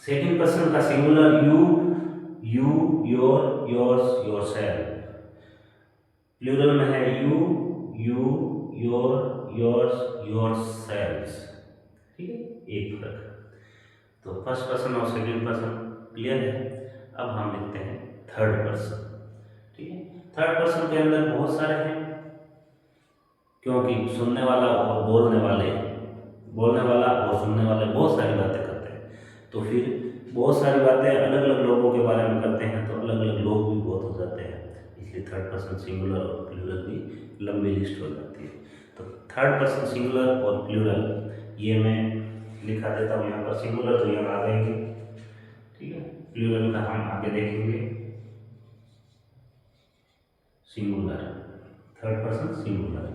सेकंड पर्सन का singular you, you, your, yours, yourself. Plural में है यू, योर, योर्स, योरसेल्व्स, ठीक है, एक फर्क। तो फर्स्ट पर्सन और सेकंड पर्सन क्लियर है। अब हम लिखते हैं थर्ड पर्सन, ठीक है। थर्ड पर्सन के अंदर बहुत सारे हैं, क्योंकि सुनने वाला और बोलने वाले, बोलने वाला और सुनने वाले बहुत सारी बातें करते हैं, तो फिर बहुत सारी बातें अलग अलग लोगों के बारे में करते हैं, तो अलग अलग लोग भी बहुत हो जाते हैं, इसलिए थर्ड पर्सन सिंगुलर और प्लूरल भी लंबी लिस्ट हो जाती है। तो थर्ड पर्सन सिंगुलर और प्लूरल ये मैं लिखा देता हूँ यहाँ पर। सिंगुलर तो यहाँ आ जाएंगे, ठीक है, प्लूरल का हम आगे देखेंगे। Singular, third person singular.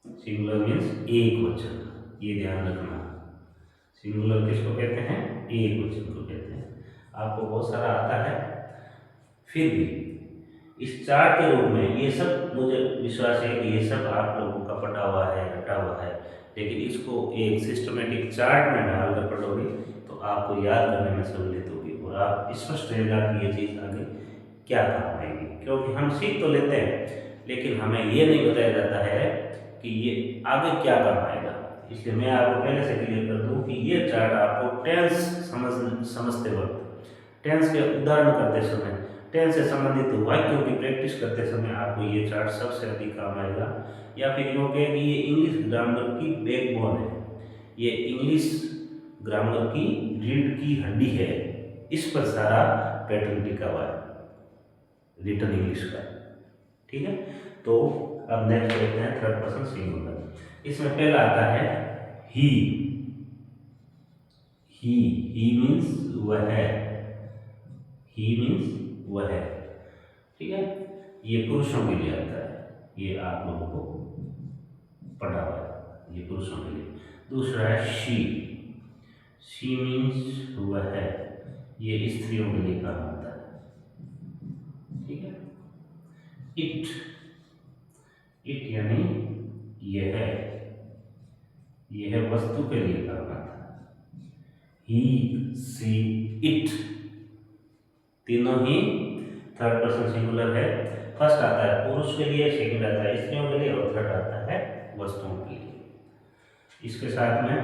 Singular means एक वचन, ये ध्यान रखना। सिंगुलर किसको कहते हैं? एक वचन को कहते हैं। आपको बहुत सारा आता है, फिर भी इस चार्ट के रूप में ये सब मुझे विश्वास है कि ये सब आप लोगों का पढ़ा हुआ है, रटा हुआ है, लेकिन इसको एक सिस्टमेटिक चार्ट में डालकर पढ़ोगे तो आपको याद करने में सहूलियत होगी और आप स्पष्ट रहेगा कि ये चीज़ आगे क्या काम आएगी। क्योंकि हम सीख तो लेते हैं लेकिन हमें ये नहीं बताया जाता है कि ये आगे क्या काम आएगा। इसलिए मैं आपको पहले से क्लियर कर दूं कि ये चार्ट आपको टेंस समझते वक्त, टेंस के उदाहरण करते समय, टेंस से संबंधित वाक्यों की प्रैक्टिस करते समय आपको ये चार्ट सबसे अधिक काम आएगा। या फिर यूँ कहें कि ये इंग्लिश ग्रामर की बैकबोन है, ये इंग्लिश ग्रामर की रीढ़ की हड्डी है, इस पर सारा पैटर्न टिका हुआ है रिटन इंग्लिश का। ठीक है, तो अब नेक्स्ट देखते हैं थर्ड पर्सन सिंगुलर। इसमें पहला आता है ही। ही मीन्स वह है, ही मीन्स वह है। ठीक है, ये पुरुषों के लिए आता है, ये आप लोगों को पढ़ा हुआ है, ये पुरुषों के लिए। दूसरा है शी मीन्स वह है, ये स्त्रियों के लिए काम आता है। ठीक है, इट यानी यह है वस्तु के लिए काम आता है। ही, सी, इट तीनों ही थर्ड पर्सन सिंगुलर है। फर्स्ट आता है पुरुष के लिए, सेकंड आता है स्त्रियों के लिए और थर्ड आता है वस्तुओं के लिए। इसके साथ में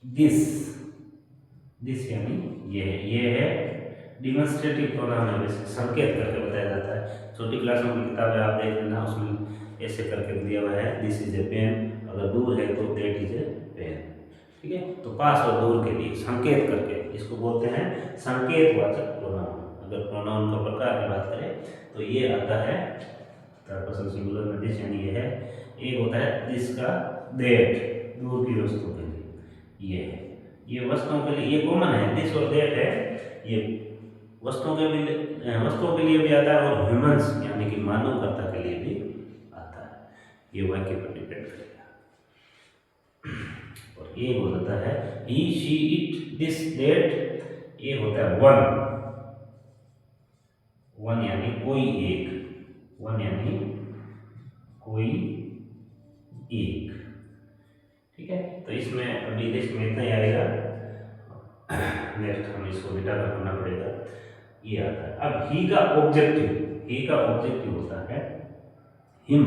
दिस यानी ये है डिमॉन्स्ट्रेटिव प्रोनाउन है, जैसे संकेत करके बताया जाता है। छोटी क्लासों की किताबें आप देख लेना, उसमें ऐसे करके दिया हुआ है दिस इज ए पेन, अगर दूर है तो दैट इज ए पेन। ठीक है, तो पास और दूर के लिए संकेत करके इसको बोलते हैं संकेतवाचक प्रोनाउन। अगर प्रोनाउन का प्रकार की बात करें तो ये आता है थर्ड पर्सन सिंगुलर में दिस यानी ये है। एक होता है दिस का दैट, दूर की वस्तुओं के लिए ये है, ये वस्तुओं के लिए ये कॉमन है, दिस और दैट है, ये वस्तुओं के लिए भी आता है और ह्यूमंस यानी कि मानवकर्ता के लिए भी आता है। ये वाक्य पर डिपेंड करेगा। और ये हो जाता है he, she, it, this, that, ये होता है वन यानी कोई एक, वन यानी कोई एक। ठीक है, तो इसमें अभी देश में इतना ही आएगा, नेक्स्ट हम इसको बेटा का करना पड़ेगा। ये आता है अब ही का ऑब्जेक्टिव होता है हिम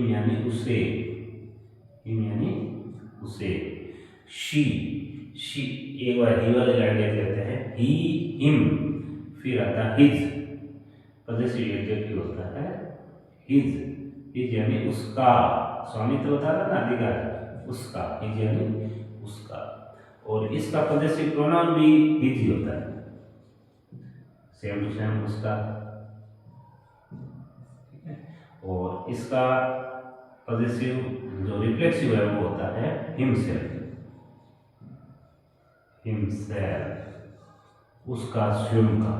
यानी उसे, शी एक बार ही वाले लाइन देख लेते हैं, ही, हिम, फिर आता है हिज, पॉजेसिव एडजेक्टिव होता है हिज यानी उसका, स्वामित्व होता है ना, अधिकार, उसका, हिज यानी उसका। और इसका पॉजेसिव प्रोनाउन भी हिज ही होता है, सेम टू सेम उसका। ठीक है, और इसका पॉजेसिव जो रिफ्लेक्सिव है वो होता है हिमसेल्फ, उसका स्वयं का।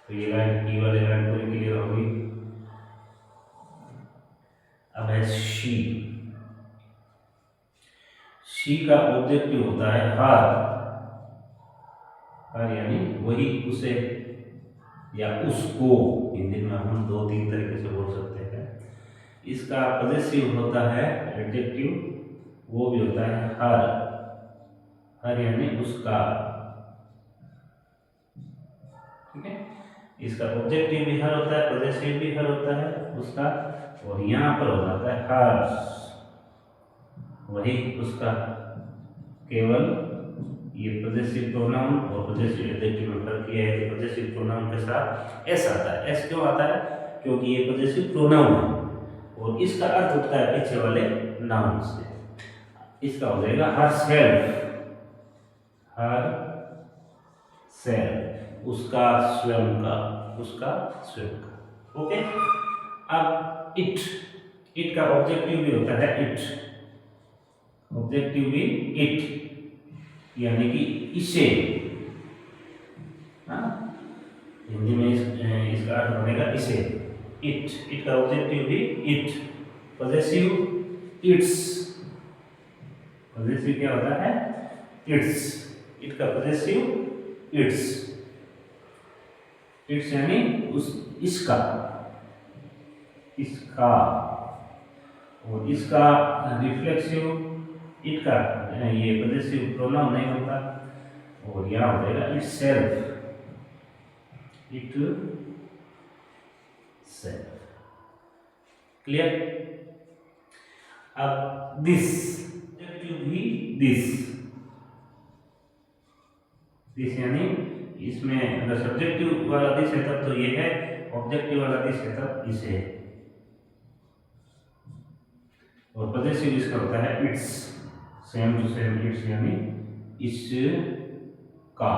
तो ये लाइन ई वाली लाइन पूरी क्लियर होगी। अब है शी का ऑब्जेक्टिव होता है हर यानी वही, उसे या उसको। हिंदी में हम 2-3 तरीके से बोल सकते हैं। इसका पॉजेसिव होता है एडजेक्टिव, वो भी होता है हर यानी उसका। ठीक है, इसका ऑब्जेक्टिव भी हर होता है, पॉजेसिव भी हर होता है उसका, और यहाँ पर हो जाता है हर, वही उसका। केवल ये पॉजेसिव प्रोनाउन और पॉजेसिव एडजेक्टिव में फर्क ये है कि पॉजेसिव प्रोनाउन के साथ एस आता है। एस क्यों आता है? क्योंकit ये पॉजेसिव प्रोनाउन है और इसका अर्थ होता है पीछे वाले नाउन से। इसका हो जाएगा हर सेल्फ, उसका स्वयं का। ओके, अब इट का ऑब्जेक्टिव भी होता है इट, ऑब्जेक्टिव भी इट, यानी कि इसे। हाँ, हिंदी में इसका अर्थ बनेगा इसे, इट। इट का ऑब्जेक्टिव भी इट। पॉजेसिव इट्स, पॉजेसिव क्या होता है? इट्स। इट का पॉजेसिव इट्स, इट्स यानी उस, इसका, इसका। और इसका रिफ्लेक्सिव इट का ये पॉजेसिव प्रोनाउन नहीं होता, और यहाँ हो जाएगा it self, it self. Clear? अब दिस, भी दिस, दिस यानी इसमें अगर सब्जेक्टिव वाला दिस है तब तो ये है, ऑब्जेक्टिव वाला दिस है तब इसे। और पॉजेसिव इसका होता है its, same to same its यानी इसका,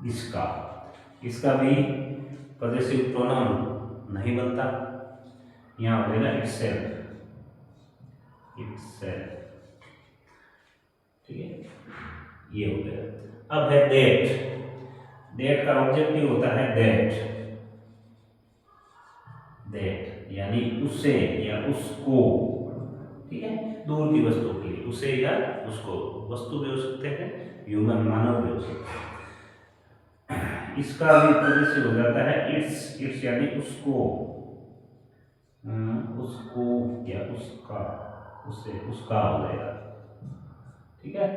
इसका। इसका भी पॉजेसिव प्रोनाउन नहीं बनता, यहाँ हो जाएगा इटसेल्फ, इटसेल्फ। ठीक है, ये हो गया। अब है दैट। दैट का ऑब्जेक्टिव होता है दैट, दैट यानी उसे या उसको। ठीक है, दूर की वस्तु के लिए उसे या उसको, वस्तु भी हो सकते हैं, ह्यूमन, मानव भी हो सकते हैं। इसका भी पॉजेसिव हो जाता है इट्स, इट्स यानी उसको, उसको या उसका, उससे, उसका हो जाएगा। ठीक है,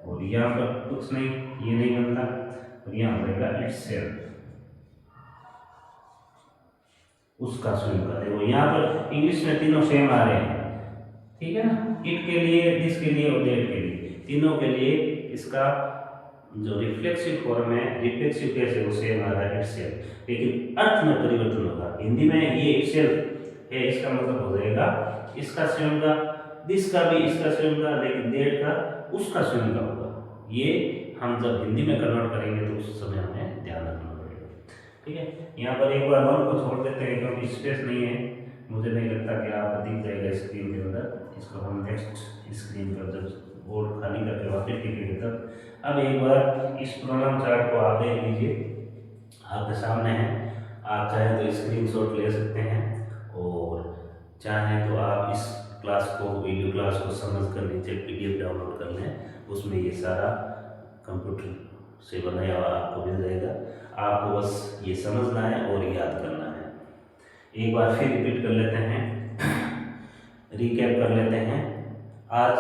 और यहाँ पर कुछ नहीं, ये नहीं बनता, और यहाँ हो जाएगा इटसेल्फ, उसका, स्वयं का। देखो यहाँ पर इंग्लिश में तीनों सेम आ रहे हैं, ठीक है ना, इट के लिए, दिस के लिए और दैट के लिए, तीनों के लिए इसका जो रिफ्लेक्सिव फॉर्म है, रिफ्लेक्सिव केस है, वो सेम आ रहा है इटसेल्फ, लेकिन अर्थ में परिवर्तन होगा। हिंदी में ये इटसेल्फ है, इसका मतलब हो जाएगा इसका स्वयं का, दिस का भी इसका स्वयं का, लेकिन दैट का उसका स्वयं का होगा। ये हम जब हिंदी में कन्वर्ट करेंगे तो उस समय हमें ध्यान रखना पड़ेगा। ठीक है, यहाँ पर एक बार वन को छोड़ देते हैं क्योंकि स्पेस नहीं है, मुझे नहीं लगता कि आपको दिख जाएगा स्क्रीन के अंदर। इसको हम नेक्स्ट स्क्रीन पर जब बोर्ड खाली करके वापस टिकेंगे तब। अब एक बार इस प्रोनाउन चार्ट को आप देख लीजिए, आपके सामने है। आप चाहें तो स्क्रीनशॉट ले सकते हैं, और चाहें तो आप इस क्लास को, वीडियो क्लास को समझ कर नीचे PDF डाउनलोड कर लें, उसमें ये सारा कंप्यूटर से बनाया हुआ आपको मिल जाएगा। आपको बस ये समझना है और याद करना है। एक बार फिर रिपीट कर लेते हैं, रिकैप कर लेते हैं। आज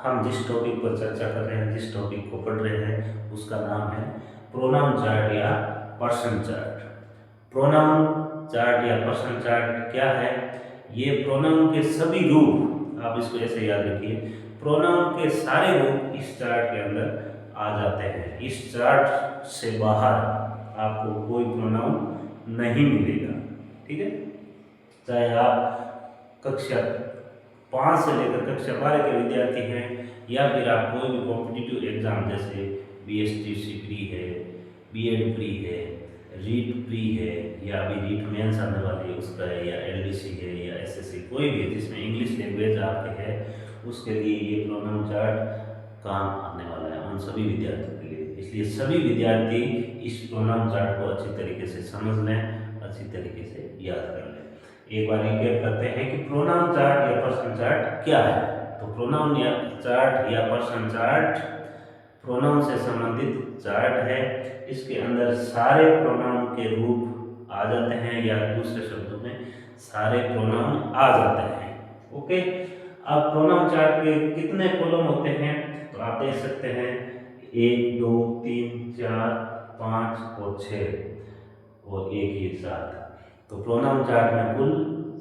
हम जिस टॉपिक पर चर्चा कर रहे हैं, जिस टॉपिक को पढ़ रहे हैं, उसका नाम है प्रोनाउन चार्ट या पर्सन चार्ट। प्रोनाउन चार्ट या पर्सन चार्ट क्या है? ये प्रोनाउन के सभी रूप, आप इसको ऐसे याद रखिए, प्रोनाउन के सारे रूप इस चार्ट के अंदर आ जाते हैं। इस चार्ट से बाहर आपको कोई प्रोनाउन नहीं मिलेगा। ठीक है, चाहे आप कक्षा 5 से लेकर कक्षा 12 के विद्यार्थी हैं, या फिर आप कोई भी कॉम्पिटिटिव एग्जाम जैसे BSTC प्री है, B.Ed प्री है, रीट प्री है, या अभी रीट मेंस आने वाली है उसका है, या LDC है, या SSC, कोई भी है जिसमें इंग्लिश लैंग्वेज आपके है, उसके लिए ये प्रोनाउन चार्ट काम आने वाला है, उन सभी विद्यार्थियों के लिए। इसलिए सभी विद्यार्थी इस प्रोनाउन चार्ट को अच्छी तरीके से समझ लें, अच्छी तरीके से याद कर लें। एक बार रिकैप करते हैं कि प्रोनाउन चार्ट या पर्सन चार्ट क्या है। तो प्रोनाउन या चार्ट या पर्सन चार्ट प्रोनाउन से संबंधित चार्ट है। इसके अंदर सारे प्रोनाउन के रूप आ जाते हैं, या दूसरे शब्दों में सारे प्रोनाउन आ जाते हैं। ओके, अब प्रोनाउन चार्ट के कितने कॉलम होते हैं तो आप देख सकते हैं 1 2 3 4 5 और 6 और 1 ये 7। तो प्रोनाउन चार्ट में कुल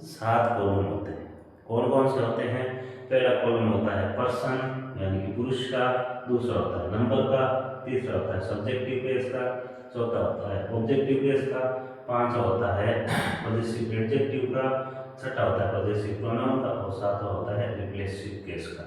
7 कॉलम होते हैं। कौन कौन से होते हैं? पहला कॉलम होता है पर्सन यानी कि पुरुष का, दूसरा होता है नंबर का, तीसरा होता है सब्जेक्टिव केस का, चौथा होता है ऑब्जेक्टिव केस का, पांचवा होता है पॉजेसिव एडजेक्टिव का, छठा होता है पॉजेसिव प्रोनाउन का, और सातवां होता है रिफ्लेक्सिव केस का।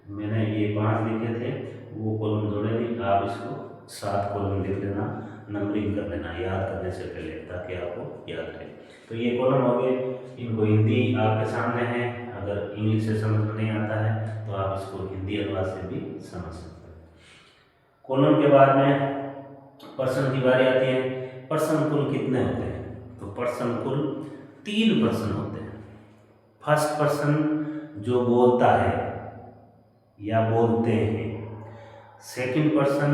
मैंने ये 5 लिखे थे, वो कॉलम जोड़े नहीं, आप इसको 7 कॉलम लिख लेना, नंबरिंग कर लेना याद करने से पहले, ताकि आपको याद रहे। तो ये कॉलम हो गए, इनको हिंदी आपके सामने है, अगर इंग्लिश से समझ में नहीं आता है तो आप इसको हिंदी अनुवाद से भी समझ सकते हैं। कॉलम के बाद में पर्सन की बारी आती है। पर्सन कुल कितने होते हैं? तो पर्सन कुल 3 पर्सन होते हैं। फर्स्ट पर्सन जो बोलता है या बोलते हैं, सेकंड पर्सन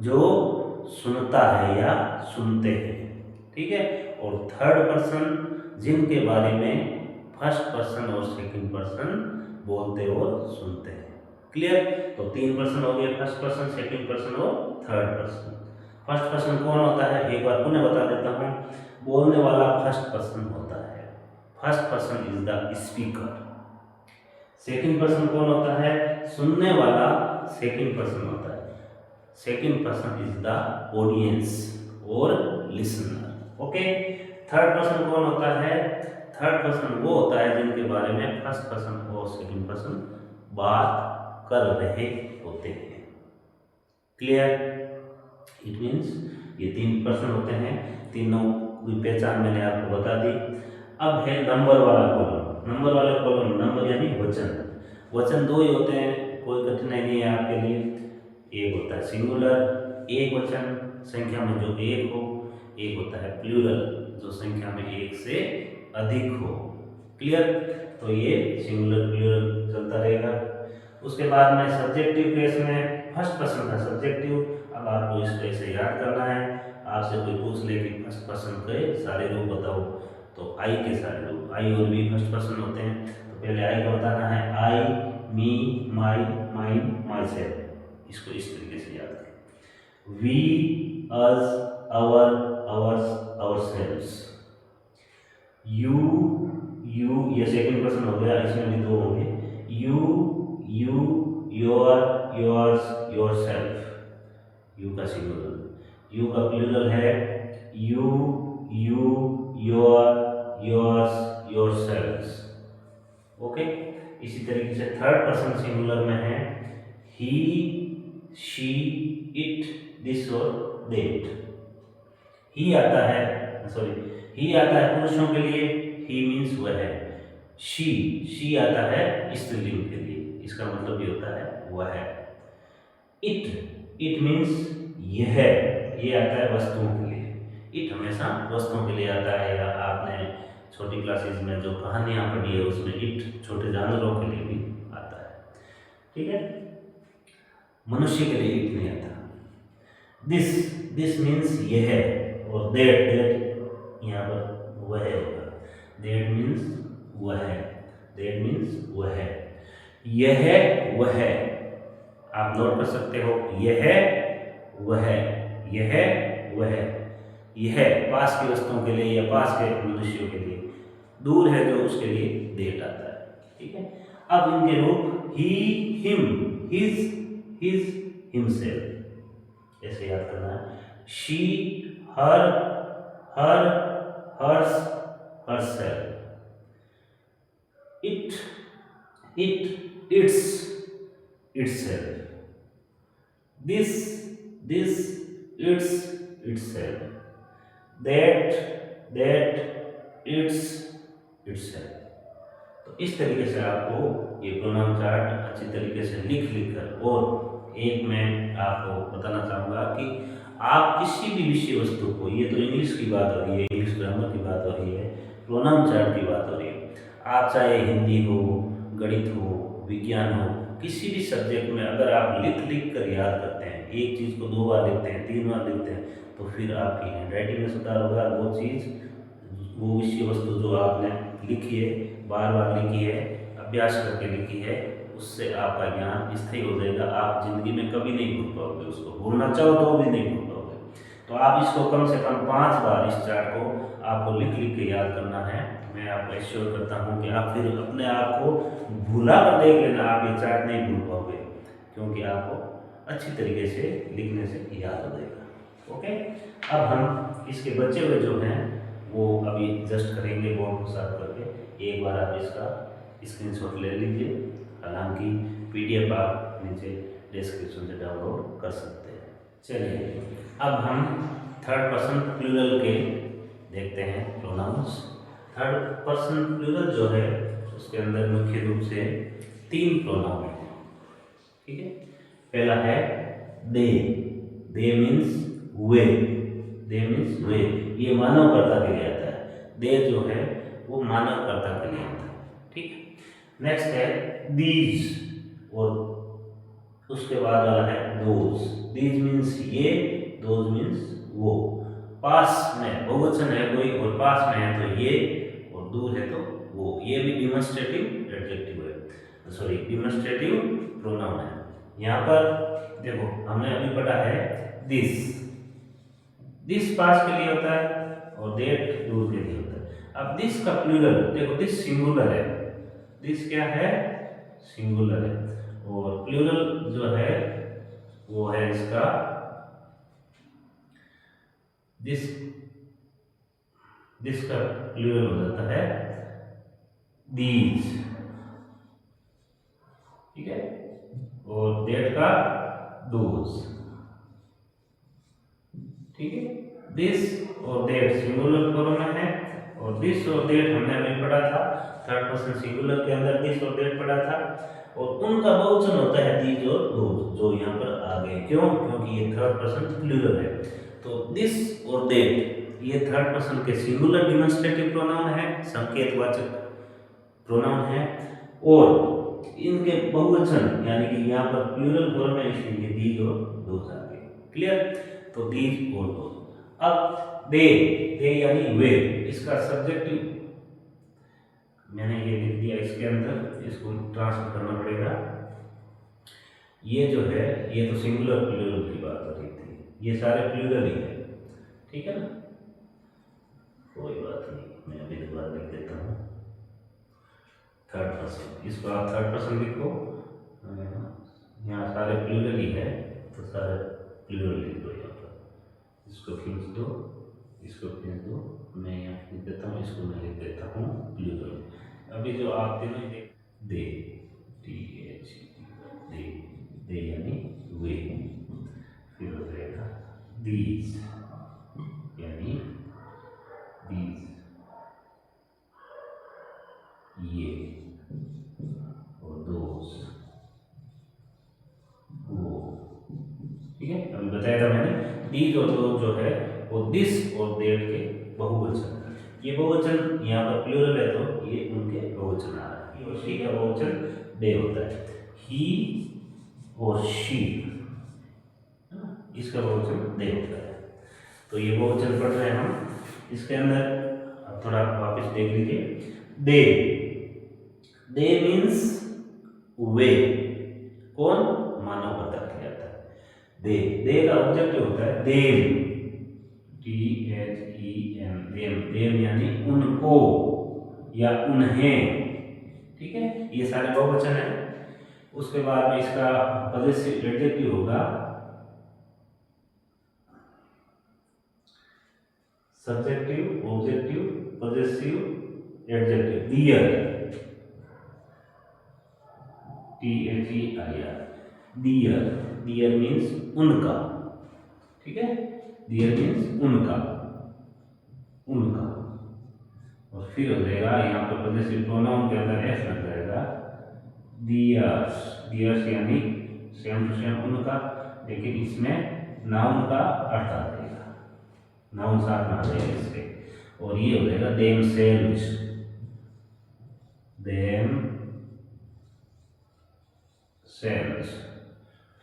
जो सुनता है या सुनते हैं, ठीक है, और थर्ड पर्सन जिनके बारे में फर्स्ट पर्सन और सेकंड पर्सन बोलते और सुनते हैं। क्लियर? तो 3 पर्सन हो गए, फर्स्ट पर्सन, सेकंड पर्सन और थर्ड पर्सन। फर्स्ट पर्सन कौन होता है? एक बार पुनः बता देता हूँ। बोलने वाला फर्स्ट पर्सन होता है, first person is the speaker. Second person कौन होता है? सुनने वाला सेकंड पर्सन होता है, second person is the audience और लिसनर। ओके। थर्ड पर्सन कौन होता है? थर्ड पर्सन वो होता है जिनके बारे में फर्स्ट पर्सन और सेकंड पर्सन बात कर रहे होते हैं। क्लियर? इट मीन्स ये 3 पर्सन होते हैं, तीनों की पहचान मैंने आपको बता दी। अब है नंबर वाला कॉलम। नंबर वाले कॉलम, नंबर यानी वचन। वचन 2 ही होते हैं, कोई कठिनाई नहीं है आपके लिए। एक होता है सिंगुलर, एक वचन संख्या में जो एक हो, एक होता है प्लूरल जो संख्या में एक से अधिक हो। क्लियर? तो ये सिंगुलर प्लूरल चलता रहेगा। उसके बाद में सब्जेक्टिव केस में फर्स्ट पर्सन का सब्जेक्टिव। अब आपको इसको ऐसे याद करना है। आपसे कोई पूछ ले कि फर्स्ट पर्सन के सारे रूप बताओ, तो आई के सारे रूप, आई और वी फर्स्ट पर्सन होते हैं। तो पहले आई का बताना है, आई, मी, माई, माइन, माई सेल्फ। इसको इस तरीके से याद करें। We, us, our, ours, ourselves. You, ये सेकंड पर्सन हो गया, इसमें भी 2 होंगे। You, your, yours, yourself. You का सिंगुलर। यू का प्लूरल है you, your, yours, yourselves. Okay. इसी तरीके से थर्ड पर्सन सिंगुलर में है ही, शी, इट, दिस और दैट। ही आता है पुरुषों के लिए, ही मीन्स वह है। शी आता है स्त्रीलिंग के लिए, इसका मतलब ये होता है वह है। इट मीन्स यह, ये आता है वस्तुओं के लिए। इट हमेशा वस्तुओं के लिए आता है, या आपने छोटी क्लासेस में जो कहानियां पढ़ी है उसमें इट छोटे जानवरों के लिए भी आता है। ठीक है? मनुष्य के लिए इट नहीं आता। दिस मीन्स यह है, और दैट यहाँ पर वह होगा। दैट मीन्स वह है, दैट मीन्स वह है। यह वह है, आप नोट कर सकते हो, यह वह, यह वह। यह पास की वस्तुओं के लिए या पास के मनुष्यों के लिए, दूर है जो उसके लिए दैट आता है। ठीक है? अब इनके रूप ही, हिम, हिज, हिमसेल्फ, ऐसे याद करना है। She, her, hers, herself. Its, itself. This, its, itself. That, its, itself. तो इस तरीके से आपको ये प्रोनाउन चार्ट अच्छी तरीके से लिख कर, और एक मैं आपको बताना चाहूँगा कि आप किसी भी विषय वस्तु को, ये तो इंग्लिश की बात हो रही है, इंग्लिश ग्रामर की बात हो रही है, प्रोनाउन चार्ट की बात हो रही है। आप चाहे हिंदी हो, गणित हो, विज्ञान हो, किसी भी सब्जेक्ट में अगर आप लिख कर याद करते हैं, एक चीज़ को 2 बार लिखते हैं, 3 बार लिखते हैं, तो फिर आपकी हैंडराइटिंग में सुधार होगा। वो चीज़, वो विषय वस्तु जो आपने लिखी है, बार बार लिखी है, अभ्यास करके लिखी है, उससे आपका ज्ञान स्थायी हो जाएगा। आप जिंदगी में कभी नहीं भूल पाओगे, उसको भूलना चाहो तो भी नहीं भूल पाओगे। तो आप इसको कम से कम 5 बार, इस चार्ट को आपको लिख के याद करना है। मैं आपको एश्योर करता हूँ कि आप फिर अपने आप को भूला कर देख लेना, आप ये चार्ट नहीं भूल पाओगे, क्योंकि आपको अच्छी तरीके से लिखने से याद हो जाएगा। ओके। अब हम इसके बचे हुए जो हैं वो अभी जस्ट करेंगे बोर्ड को साफ करके। एक बार आप इसका स्क्रीनशॉट ले लीजिए, हालांकि PDF आप नीचे डिस्क्रिप्शन से डाउनलोड कर सकते हैं। चलिए अब हम थर्ड पर्सन प्लूरल के देखते हैं प्रोनाउंस। थर्ड पर्सन प्लूरल जो है उसके अंदर मुख्य रूप से 3 प्रोनाउन हैं, ठीक है। पहला है दे। दे मीन्स वे। दे मीन्स वे, ये मानव कर्ता के लिए आता है। दे जो है वो मानव कर्ता के लिए आता है, ठीक है। नेक्स्ट है दीज, और उसके बाद वाला है दोज। दीज मीन्स ये, दोज मीन्स वो। पास में बहुवचन है कोई और पास में है तो ये, और दूर है तो वो। ये भी डिमॉन्स्ट्रेटिव एडजेक्टिव है, सॉरी डिमॉन्स्ट्रेटिव प्रोनाउन है। यहाँ पर देखो हमने अभी पढ़ा है दिस। दिस पास के लिए होता है और दैट दूर के लिए होता है। अब दिस का प्लूरल देखो, दिस सिंगुलर है। दिस क्या है? सिंगुलर है। और प्लूरल जो है वो है इसका दिस। दिस का प्लूरल हो जाता है दीज, ठीक है। और दैट का दोज, ठीक है। दिस और दैट सिंगुलर फॉर्म में है, और दिस और दैट हमने अभी पढ़ा था थर्ड पर्सन सिंगुलर के अंदर दिस और दैट पढ़ा था। और उनका बहुवचन होता है दीज और दोज, जो यहाँ पर आ गए। क्यों? क्योंकि ये थर्ड पर्सन प्लूरल है। तो दिस और दैट ये थर्ड पर्सन के सिंगुलर डिमॉन्स्ट्रेटिव प्रोनाउन है, संकेतवाचक प्रोनाउन है। और इनके बहुवचन यानी कि यहाँ पर प्लूरल फॉर्म है, इसलिए दीज और दोज आ गए। क्लियर? तो दीज और दोज। अब दे, दे यानी वे, इसका सब्जेक्टिव मैंने ये लिख दिया इसके अंदर, इसको ट्रांसफर करना पड़ेगा। ये जो है ये तो सिंगुलर प्लूरल की बात हो रही थी, ये सारे प्लूरल ही है, ठीक है ना। कोई बात नहीं, मैं अभी दोबारा लिख देता हूँ थर्ड पर्सन। इसको आप थर्ड पर्सन लिखो, यहाँ सारे प्लूरल ही है तो सारे प्लूरल लिख दो। यहाँ पर इसको खींच दो, इसको खींच दो, मैं यहाँ लिख देता हूँ, इसको मैं लिख देता हूँ प्लूरल। अभी जो आप तीनों देख दे, TH दे, दे यानी वे। फिर हो जाएगा दीज यानी दीज, ये, और दोज वो, ठीक है। अभी बताया था मैंने दीज और दोज जो है वो दिस और दैट के बहुवचन। ये बहुवचन यहाँ पर प्लूरल है तो ये उनके बहुवचन आ रहा है। और शी का बहुवचन दे होता है, ही और शी, इसका बहुवचन दे होता है। तो ये बहुवचन पढ़ रहे हैं हम। इसके अंदर अब थोड़ा वापस देख लीजिए। दे, दे मीन्स वे। कौन? मानव कर्ता कहलाता है। दे, दे का ऑब्जेक्टिव होता है देम, THEM, देम। देम यानी उनको या उन्हें, ठीक है। ये सारे बहुवचन है। उसके बाद में इसका पॉजेसिव एडजेक्टिव होगा subjective, objective, possessive adjective. Their, THEIR, their. Their means उनका, ठीक है। डियर मीन्स उनका, उनका। और फिर हो जाएगा यहाँ पर पॉजेसिव प्रोनाउन के अंदर एस लग जाएगा, डियर्स। डियर्स यानी सेम टू सेम उनका, लेकिन इसमें नाउन का अर्थ आ जाएगा, नाउन साथ में आ जाएगा इसके। और ये हो जाएगा देम सेल्व्स, देम सेल्व्स,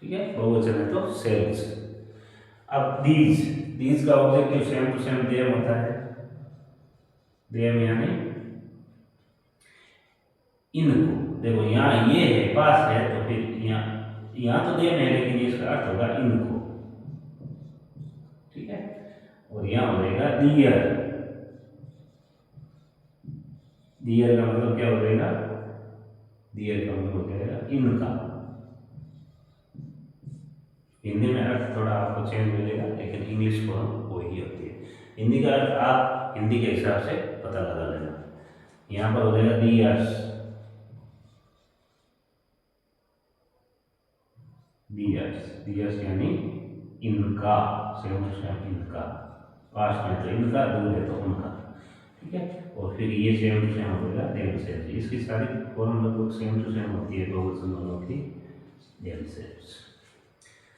ठीक है। बहुवचन है तो सेल्व्स। अब दीज, दीज का objective same to same them होता है। देम यानी इनको। देखो यहाँ ये है, पास है, तो फिर यहाँ तो देम है, लेकिन इसका अर्थ होगा इनको, ठीक है। और यहाँ हो जाएगा डियर। डियर का मतलब क्या हो जाएगा? डियर का मतलब हो जाएगा इनका। हिंदी में अर्थ थोड़ा आपको चेंज मिलेगा, लेकिन इंग्लिश फॉर्म वही होती है। हिंदी का अर्थ आप हिंदी के हिसाब से पता लगा लेना। यहाँ पर हो जाएगा डियर्स, डियर्स, डियर्स यानी इनका, सेम टू सेम इनका, पास्ट में तो इनका, दूर है तो उनका, ठीक है। और फिर ये सेम टू सेम हो गया देमसेल्व्स, इसकी सारी फॉर्म लगभग सेम टू सेम होती है बहुवचन दोनों की, देमसेल्व्स।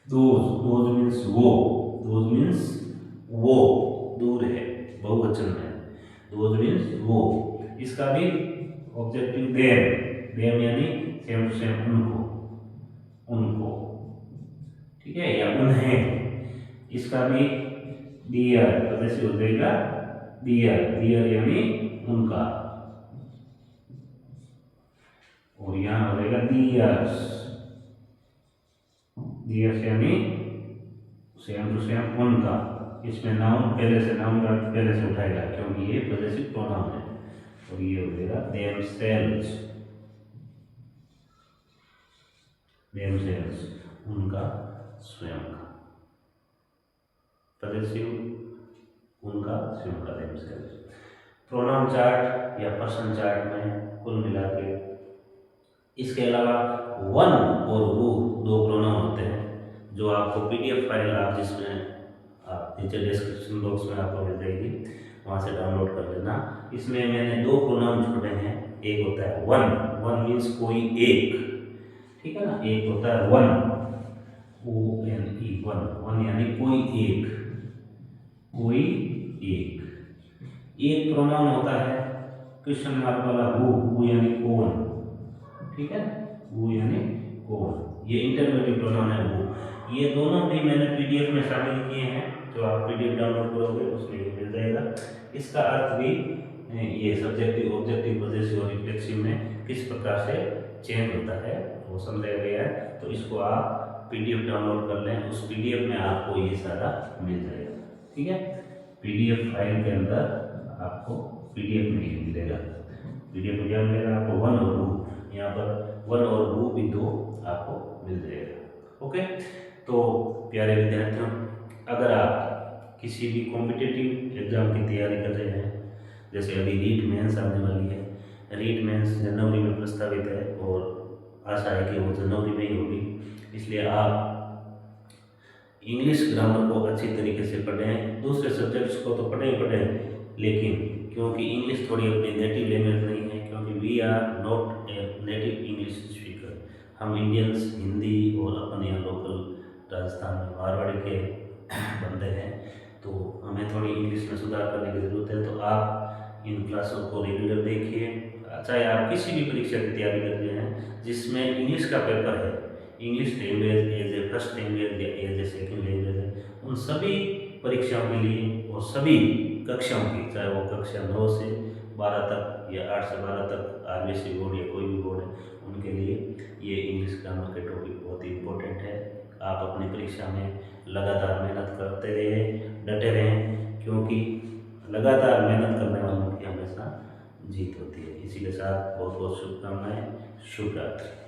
दोज मीन्स वो, दोज मीन्स वो, दूर है बहुवचन में, दोज मीन्स वो। इसका भी ऑब्जेक्टिव देम यानी सेम टू सेम उनको, उनको, ठीक है, या उन्हें। इसका भी डियर, पहले से हो जाएगा डियर, डियर यानी उनका, और यहां हो जाएगा डियर्स, डियर्स यानी सेम टू सेम उनका। इसमें नाउन पहले से, नाउन का पहले से उठाएगा क्योंकि ये पॉजेसिव प्रोनाउन है, और ये हो जाएगा देमसेल्व्स, देमसेल्व्स उनका, स्वयं का, पॉजेसिव उनका, स्वयं का, देमसेल्व्स। प्रोनाउन चार्ट या पर्सन चार्ट में कुल मिला के इसके अलावा वन और वो दो प्रोनाउन होते हैं, जो आपको पीडीएफ फाइल आप जिसमें आप नीचे डिस्क्रिप्शन बॉक्स में आपको मिल जाएगी, वहाँ से डाउनलोड कर लेना। इसमें मैंने दो प्रोनाउन छोड़े हैं, एक होता है वन, वन मीन्स कोई एक, ठीक है ना, एक होता है वन, ONE, वन, वन यानी कोई एक, कोई एक। एक प्रोनाउन होता है क्वेश्चन मार्क वाला हु यानी कौन, ठीक है, हु यानी कौन, ये इंटररोगेटिव प्रोनाउन है हु। ये दोनों भी मैंने पीडीएफ में शामिल किए हैं, जो आप पीडीएफ डाउनलोड करोगे उसमें ये मिल जाएगा। इसका अर्थ भी ये सब्जेक्टिव, ऑब्जेक्टिव, पॉजेसिव और रिफ्लेक्सिव में किस प्रकार से चेंज होता है वो समझाया गया है। तो इसको आप पीडीएफ डाउनलोड कर लें, उस पीडीएफ में आपको ये सारा मिल जाएगा, ठीक है। पीडीएफ फाइल के अंदर आपको पीडीएफ में ही मिलेगा, पीडीएफ में क्या मिलेगा आपको, वन और हु, यहाँ पर वन और हु भी दो आपको मिल जाएगा, ओके। तो प्यारे विद्यार्थियों, अगर आप किसी भी कॉम्पिटिटिव एग्जाम की तैयारी कर रहे हैं, जैसे अभी रीट मेंस आने वाली है, रीट मेंस जनवरी में प्रस्तावित है और आशा है कि वो जनवरी में ही होगी, इसलिए आप इंग्लिश ग्रामर को अच्छी तरीके से पढ़ें। दूसरे सब्जेक्ट्स को तो पढ़ें ही पढ़ें, लेकिन क्योंकि इंग्लिश थोड़ी अपनी नेटिव लैंग्वेज नहीं है, क्योंकि we are not a native English speaker, हम इंडियंस हिंदी और अपने यहाँ लोकल राजस्थान में मारवाड़ी के बंदे हैं, तो हमें थोड़ी इंग्लिश में सुधार करने की ज़रूरत है। तो आप इन क्लासों को रेगुलर देखिए, चाहे आप किसी भी परीक्षा की तैयारी कर रहे हैं जिसमें इंग्लिश का पेपर है, English language as a first language या एज ए सेकेंड लैंग्वेज है, उन सभी परीक्षाओं के लिए और सभी कक्षाओं की, चाहे वो कक्षा 9 से 12 तक या 8 से 12 तक आरबीएसई बोर्ड या कोई भी बोर्ड है, उनके लिए ये इंग्लिश ग्रामर के टॉपिक बहुत ही इम्पोर्टेंट है। आप अपनी परीक्षा में लगातार मेहनत करते रहें, डटे रहें, क्योंकि लगातार मेहनत करने वालों की हमेशा जीत होती है। इसी के साथ बहुत बहुत शुभकामनाएं, शुभ रात्रि।